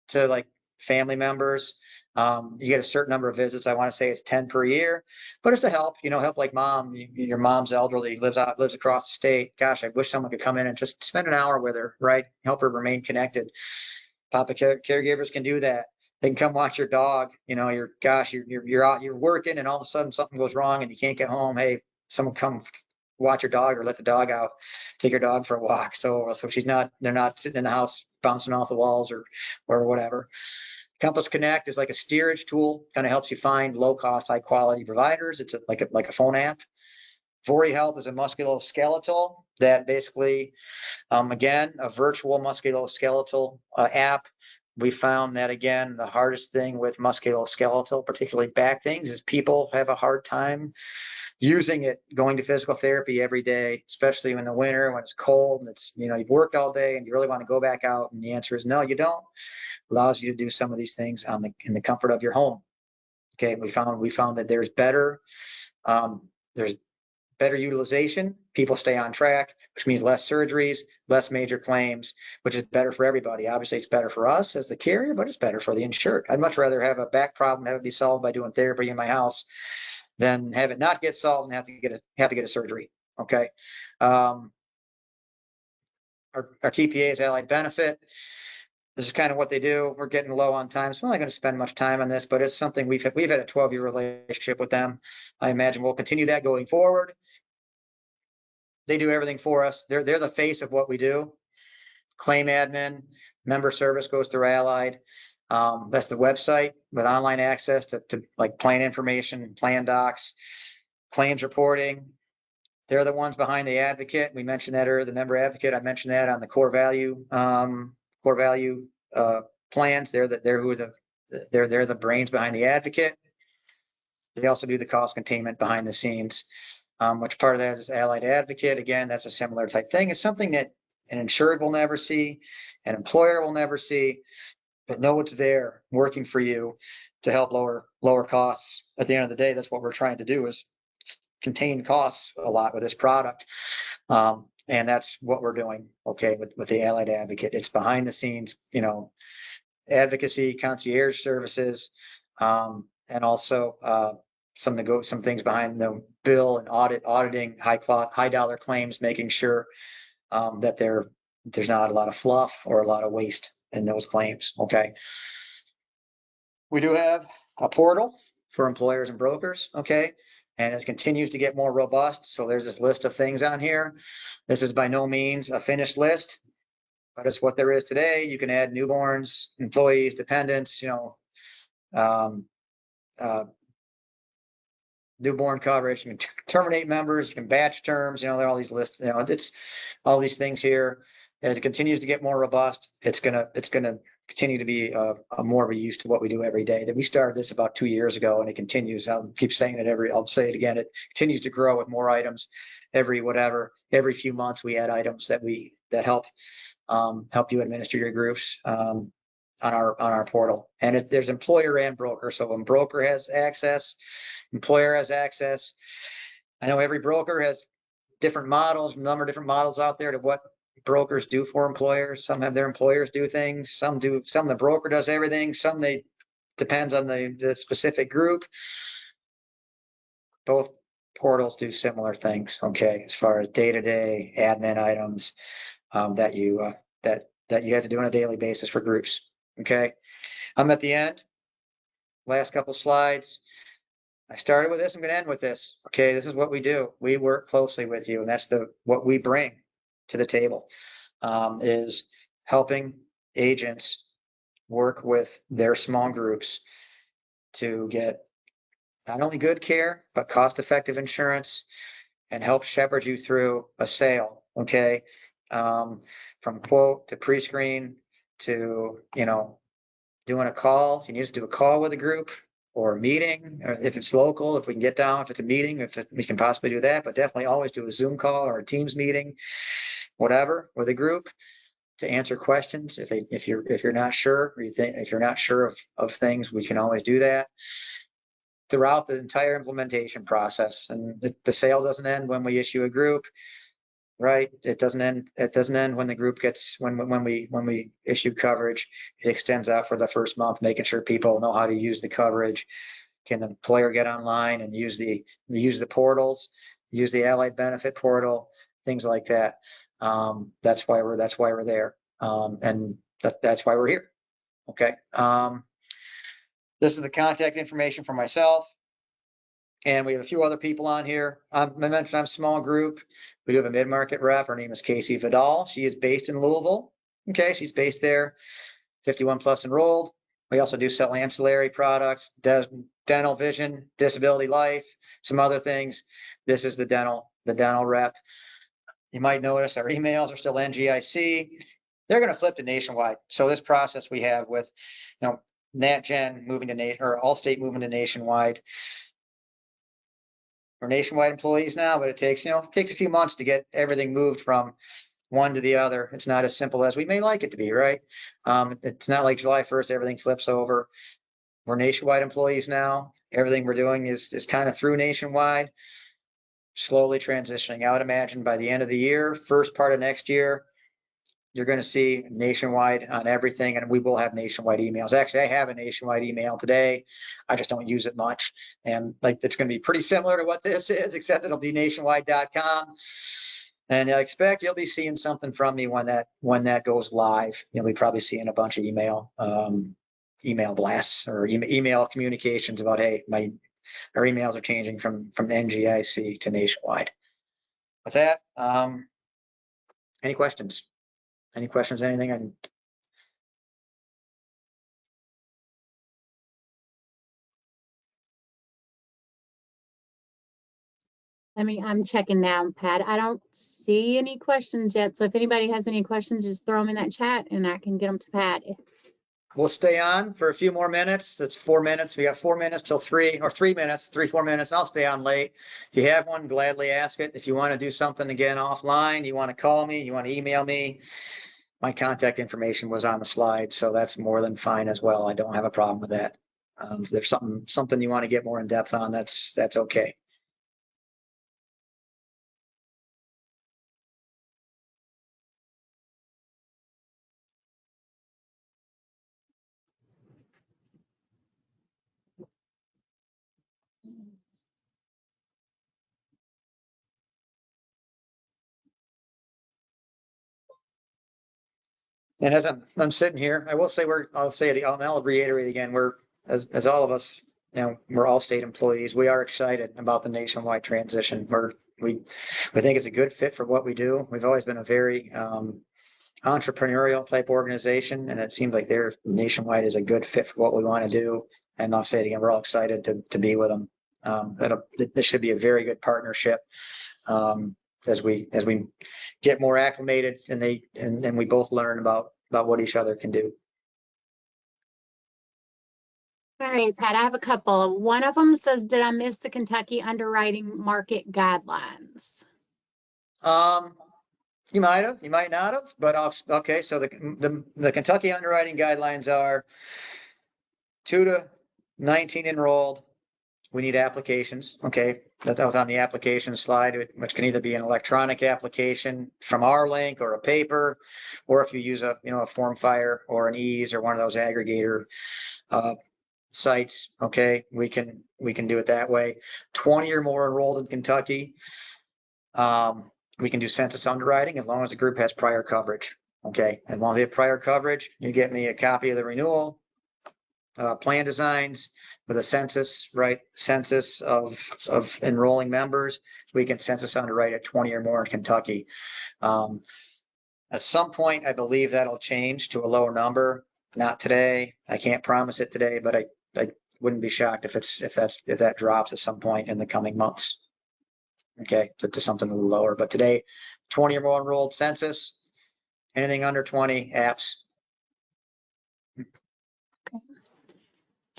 to like family members. You get a certain number of visits. I want to say it's 10 per year, but it's to help, help like mom. Your mom's elderly, lives across the state. Gosh, I wish someone could come in and just spend an hour with her, right? Help her remain connected. Papa Caregivers can do that. They can come watch your dog. You're out, you're working, and all of a sudden something goes wrong and you can't get home. Hey, someone come watch your dog or let the dog out, take your dog for a walk. So they're not sitting in the house bouncing off the walls or whatever. Compass Connect is like a steerage tool, kind of helps you find low cost, high quality providers. It's like a phone app. Vori Health is a musculoskeletal that basically, again, a virtual musculoskeletal app. We found that, again, the hardest thing with musculoskeletal, particularly back things, is people have a hard time using it, going to physical therapy every day, especially in the winter when it's cold and it's, you've worked all day and you really want to go back out. And the answer is no, you don't. Allows you to do some of these things in the comfort of your home. Okay, we found that there's better utilization. People stay on track, which means less surgeries, less major claims, which is better for everybody. Obviously, it's better for us as the carrier, but it's better for the insured. I'd much rather have a back problem, have it be solved by doing therapy in my house, than have it not get solved and have to get a surgery. Okay. Our TPA is Allied Benefit. This is kind of what they do. We're getting low on time, so I'm not going to spend much time on this, but it's something we've had a 12-year relationship with them. I imagine we'll continue that going forward. They do everything for us. They're the face of what we do. Claim admin, member service goes through Allied. That's the website with online access to like plan information, plan docs, claims reporting. They're the ones behind the advocate. We mentioned that earlier, the member advocate. I mentioned that on the core value plans. They're the brains behind the advocate. They also do the cost containment behind the scenes, which part of that is Allied Advocate. Again, that's a similar type thing. It's something that an insured will never see, an employer will never see, but know it's there working for you to help lower costs. At the end of the day, that's what we're trying to do, is contain costs a lot with this product. And that's what we're doing, okay, with the Allied Advocate. It's behind the scenes, advocacy, concierge services, and also some things behind the bill and auditing high dollar claims, making sure that there's not a lot of fluff or a lot of waste in those claims. Okay. We do have a portal for employers and brokers. Okay. And it continues to get more robust. So there's this list of things on here. This is by no means a finished list, but it's what there is today. You can add newborns, employees, dependents, newborn coverage. You can terminate members, you can batch terms, there are all these lists, it's all these things here. As it continues to get more robust, it's gonna continue to be a more of a use to what we do every day. That we started this about 2 years ago, and it continues. I'll keep saying it I'll say it again. It continues to grow with more items every few months. We add items that help you administer your groups on our portal. And there's employer and broker. So when broker has access, employer has access. I know every broker has different models, a number of different models out there to what brokers do for employers. Some have their employers do things. Some the broker does everything. Some depends on the specific group. Both portals do similar things. Okay, as far as day-to-day admin items that you have to do on a daily basis for groups. Okay, I'm at the end. Last couple slides. I started with this. I'm going to end with this. Okay, this is what we do. We work closely with you, and that's what we bring to the table, is helping agents work with their small groups to get not only good care, but cost-effective insurance, and help shepherd you through a sale. Okay, from quote to pre-screen to doing a call. If you need us to do a call with a group or a meeting, or if it's local, if we can get down, if it's a meeting, we can possibly do that, but definitely always do a Zoom call or a Teams meeting, whatever, with a group. to answer questions. If you're not sure, or if you're not sure of things, we can always do that throughout the entire implementation process. And the sale doesn't end when we issue a group, right? It doesn't end when the group gets, when we issue coverage. It extends out for the first month, making sure people know how to use the coverage. Can the employer get online and use the portals, use the allied benefit portal, things like that. That's why we're there. And that's why we're here. Okay. This is the contact information for myself. And we have a few other people on here. I mentioned I'm small group. We do have a mid-market rep. Her name is Casey Vidal. She is based in Louisville. Okay, she's based there, 51 plus enrolled. We also do sell ancillary products, dental, vision, disability, life, some other things. This is the dental rep. You might notice our emails are still NGIC. They're going to flip to nationwide. So this process we have with, NatGen moving to or Allstate moving to nationwide. We're nationwide employees now, but it takes a few months to get everything moved from one to the other. It's not as simple as we may like it to be, right? It's not like July 1st, everything flips over. We're nationwide employees now. Everything we're doing is kind of through nationwide, slowly transitioning. I would imagine by the end of the year, first part of next year, you're going to see nationwide on everything, and we will have nationwide emails. Actually, I have a nationwide email today. I just don't use it much. And it's going to be pretty similar to what this is, except it'll be nationwide.com. And I expect you'll be seeing something from me when that goes live. You'll be probably seeing a bunch of email blasts or email communications about, hey, our emails are changing from NGIC to nationwide. With that, any questions? Any questions? Anything? I'm checking now, Pat. I don't see any questions yet. So if anybody has any questions, just throw them in that chat and I can get them to Pat. We'll stay on for a few more minutes. It's 4 minutes. We got 4 minutes till 3 or 3 minutes, 4 minutes. I'll stay on late. If you have one, gladly ask it. If you want to do something again offline, you want to call me, you want to email me, my contact information was on the slide. So that's more than fine as well. I don't have a problem with that. If there's something you want to get more in depth on, that's okay. And as I'm sitting here, I will say I'll reiterate again, as all of us, we're Allstate employees. We are excited about the nationwide transition. We think it's a good fit for what we do. We've always been a very entrepreneurial type organization, and it seems like their nationwide is a good fit for what we want to do. And I'll say it again, we're all excited to be with them. This should be a very good partnership. As we get more acclimated and we both learn about what each other can do. All right, Pat, I have a couple. One of them says, did I miss the Kentucky underwriting market guidelines? You might have, you might not have, but okay. So the Kentucky underwriting guidelines are 2 to 19 enrolled. We need applications. Okay, that was on the application slide, which can either be an electronic application from our link or a paper, or if you use a Form Fire or an Ease or one of those aggregator sites. Okay, we can do it that way. 20 or more enrolled in Kentucky. We can do census underwriting as long as the group has prior coverage. Okay, as long as they have prior coverage, you get me a copy of the renewal plan designs with a census, right? Census of enrolling members. We can census underwrite at 20 or more in Kentucky. At some point, I believe that'll change to a lower number. Not today. I can't promise it today, but I wouldn't be shocked if that drops at some point in the coming months. Okay, to something a little lower. But today, 20 or more enrolled census. Anything under 20 apps.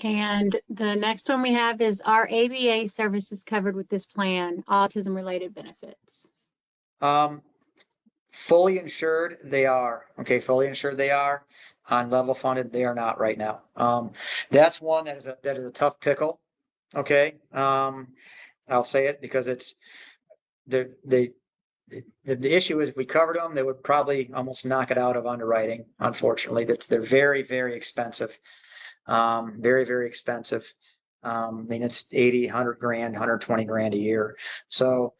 And the next one we have is, are ABA services covered with this plan, autism related benefits? fully insured, they are. Okay, fully insured, they are. On level funded, they are not right now. That's one that is a tough pickle. Okay, I'll say it because it's the issue is we covered them, they would probably almost knock it out of underwriting. Unfortunately, they're very, very expensive. Very, very expensive. I mean, it's 80, 100 grand, 120 grand a year. So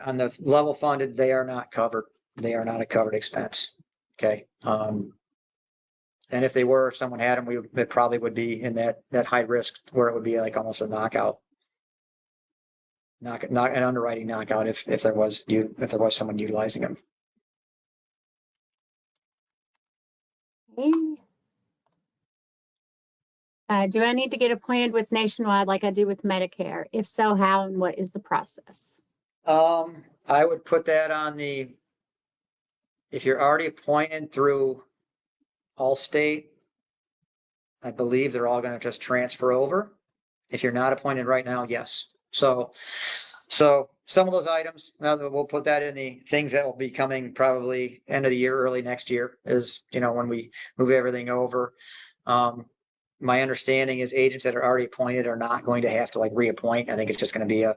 on the level funded, they are not covered. They are not a covered expense. Okay. And if they were, if someone had them, it probably would be in that high risk where it would be like almost a knockout. Not an underwriting knockout if there was someone utilizing them. Okay. Do I need to get appointed with Nationwide like I do with Medicare? If so, how and what is the process? I would put that on if you're already appointed through Allstate, I believe they're all going to just transfer over. If you're not appointed right now, yes. So some of those items, we'll put that in the things that will be coming probably end of the year, early next year is, when we move everything over. My understanding is agents that are already appointed are not going to have to like reappoint. I think it's just going to be a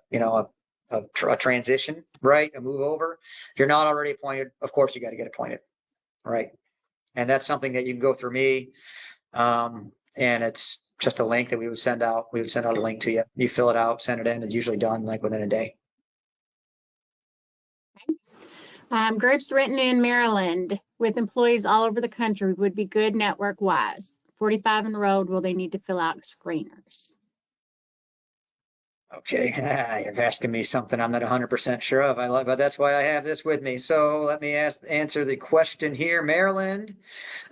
transition, right? A move over. If you're not already appointed, of course you got to get appointed, right? And that's something that you can go through me. And it's just a link that we would send out. We would send out a link to you. You fill it out, send it in. It's usually done like within a day. Groups written in Maryland with employees all over the country would be good network wise. 45 enrolled, will they need to fill out screeners? Okay, you're asking me something I'm not 100% sure of. But that's why I have this with me. So let me answer the question here. Maryland,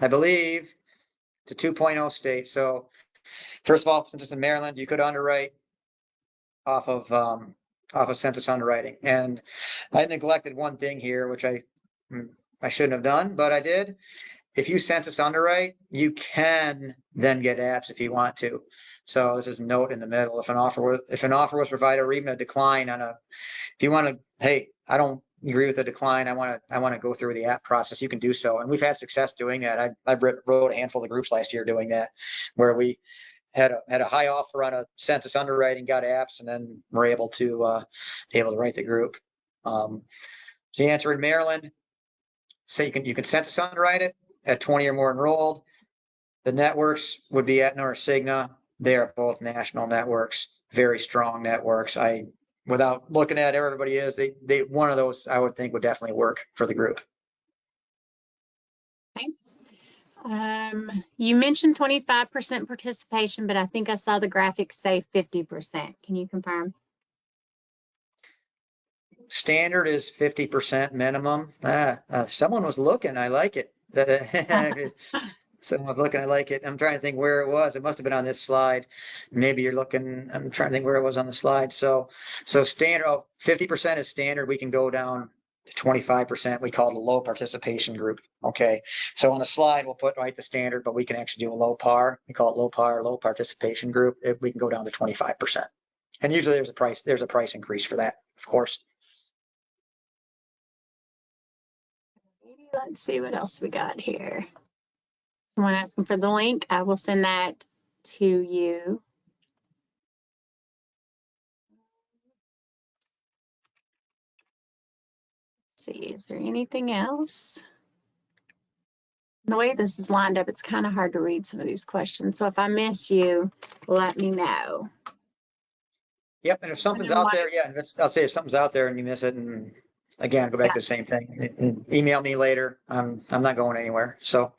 I believe it's a 2.0 state. So first of all, since it's in Maryland, you could underwrite off of census underwriting. And I neglected one thing here, which I shouldn't have done, but I did. If you census underwrite, you can then get apps if you want to. So this is a note in the middle. If an offer was provided or even a decline if you want to, hey, I don't agree with the decline, I want to go through the app process, you can do so. And we've had success doing that. I wrote a handful of groups last year doing that, where we had a high offer on a census underwriting, got apps, and then we're able to write the group. So the answer in Maryland, say you can census underwrite it at 20 or more enrolled. The networks would be Aetna or Cigna. They are both national networks, very strong networks. Without looking at everybody is, they one of those I would think would definitely work for the group. Okay. You mentioned 25% participation, but I think I saw the graphics say 50%. Can you confirm? Standard is 50% minimum. Someone was looking. I like it. Someone was looking. I like it. I'm trying to think where it was. It must have been on this slide. Maybe you're looking. I'm trying to think where it was on the slide. So standard. 50% is standard. We can go down to 25%. We call it a low participation group. Okay. So on the slide, we'll put the standard, but we can actually do a low par. We call it low par, low participation group. We can go down to 25%. And usually there's a price increase for that, of course. Let's see what else we got here. Someone asking for the link. I will send that to you. Let's see, is there anything else? The way this is lined up, it's kind of hard to read some of these questions. So if I miss you, let me know. Yep, and if something's out there, yeah, I'll say if something's out there and you miss it, and again, go back to the same thing. Email me later. I'm not going anywhere. So,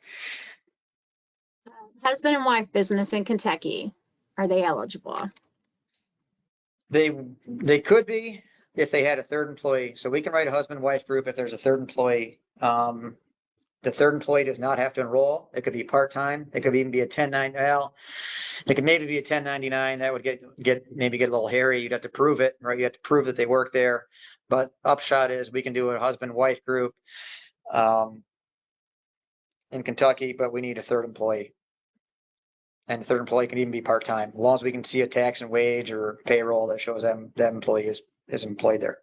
husband and wife business in Kentucky, are they eligible? they could be if they had a third employee. So we can write a husband-wife group if there's a third employee. The third employee does not have to enroll. It could be part-time. It could even be a 1099. It could maybe be a 1099. That would maybe get a little hairy. You'd have to prove it, right? You have to prove that they work there. But upshot is we can do a husband-wife group in Kentucky, but we need a third employee. And the third employee can even be part-time, as long as we can see a tax and wage or payroll that shows that employee is employed there.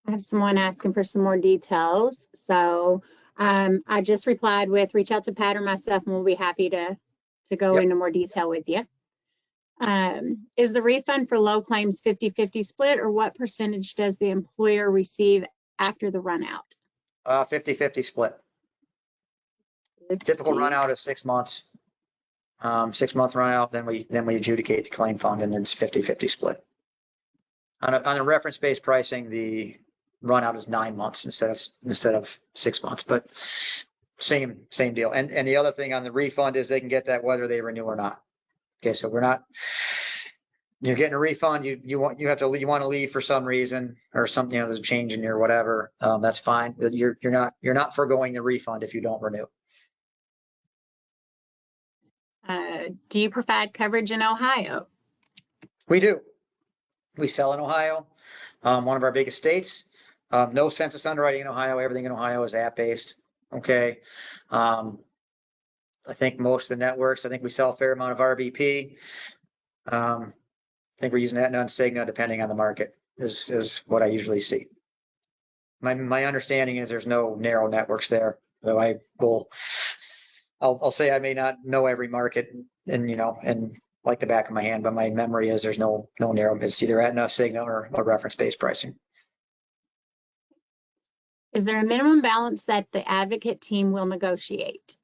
I have someone asking for some more details. So I just replied with reach out to Pat or myself and we'll be happy to go Yep. into more detail with you. Is the refund for low claims 50-50 split, or what percentage does the employer receive after the run out? 50-50 split. Typical run out is 6 months. 6 month run out, then we adjudicate the claim fund, and it's 50-50 split. On a reference based pricing, the run out is 9 months instead of 6 months, but same deal. And the other thing on the refund is they can get that whether they renew or not. Okay, so you're getting a refund. You want to leave for some reason or something. There's a change in your whatever. That's fine. But you're not foregoing the refund if you don't renew. Do you provide coverage in Ohio? We do. We sell in Ohio, one of our biggest states. No census underwriting in Ohio. Everything in Ohio is app-based. Okay. I think most of the networks, I think we sell a fair amount of RBP. I think we're using Aetna and Cigna depending on the market is what I usually see. My understanding is there's no narrow networks there, though I'll say I may not know every market and like the back of my hand, but my memory is there's no narrow. It's either Aetna, Cigna, or reference-based pricing. Is there a minimum balance that the advocate team will negotiate?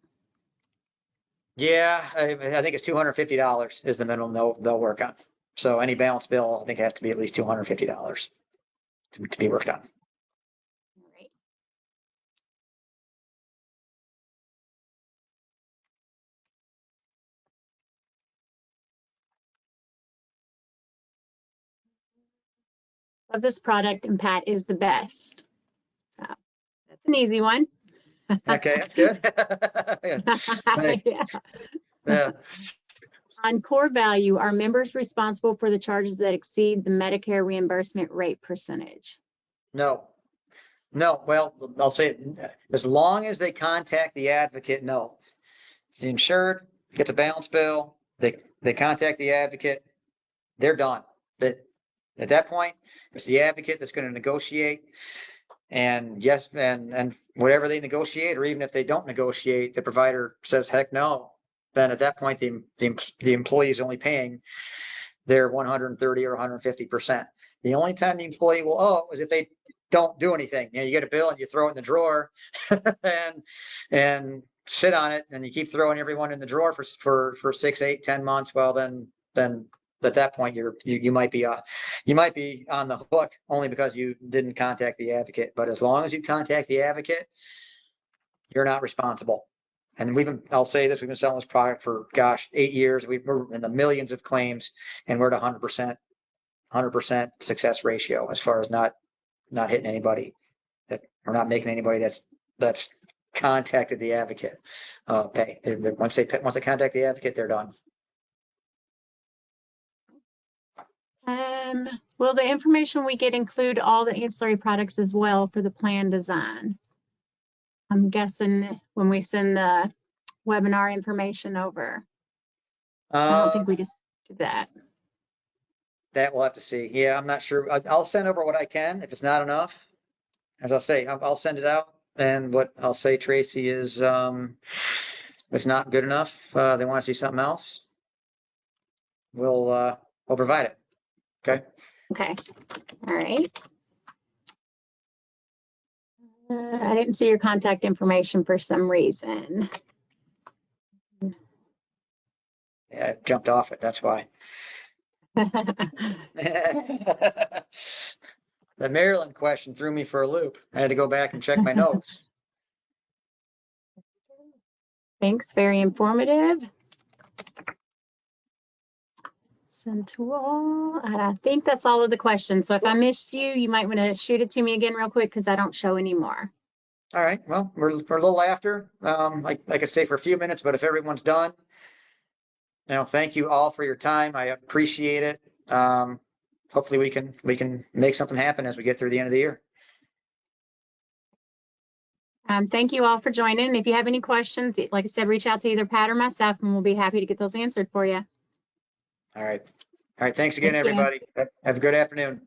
Yeah, I think it's $250 is the minimum they'll work on. So any balance bill, I think has to be at least $250 to be worked on. All right. Love this product, and Pat is the best. So that's an easy one. Okay, that's good. Yeah. Yeah. On core value, are members responsible for the charges that exceed the Medicare reimbursement rate percentage? No. Well, I'll say as long as they contact the advocate, no. If the insured gets a balance bill, they contact the advocate, they're done. But at that point, it's the advocate that's going to negotiate. And yes, and whatever they negotiate, or even if they don't negotiate, the provider says, heck no, then at that point, the employee is only paying their 130 or 150%. The only time the employee will owe is if they don't do anything. You get a bill and you throw it in the drawer and sit on it, and you keep throwing everyone in the drawer for 6, 8, 10 months. Well, then at that point you might be on the hook only because you didn't contact the advocate. But as long as you contact the advocate, you're not responsible. And I'll say this, we've been selling this product for 8 years. We're in the millions of claims, and we're at 100% success ratio as far as not hitting anybody or not making anybody that's contacted the advocate pay. Once they contact the advocate, they're done. Will the information we get include all the ancillary products as well for the plan design? I'm guessing when we send the webinar information over. I don't think we just did that. That we'll have to see. Yeah, I'm not sure. I'll send over what I can. If it's not enough, as I'll say, I'll send it out. And what I'll say, Tracy, is it's not good enough. They want to see something else. We'll provide it. Okay. Okay. All right. I didn't see your contact information for some reason. Yeah, I jumped off it. That's why. The Maryland question threw me for a loop. I had to go back and check my notes. Thanks, very informative. Send to all, and I think that's all of the questions. So if I missed you, you might want to shoot it to me again real quick because I don't show anymore. All right, well, we're a little after. I could stay for a few minutes, but if everyone's done, thank you all for your time. I appreciate it. Hopefully we can make something happen as we get through the end of the year. Thank you all for joining. If you have any questions, like I said, reach out to either Pat or myself, and we'll be happy to get those answered for you. All right. Thanks again, everybody. Have a good afternoon.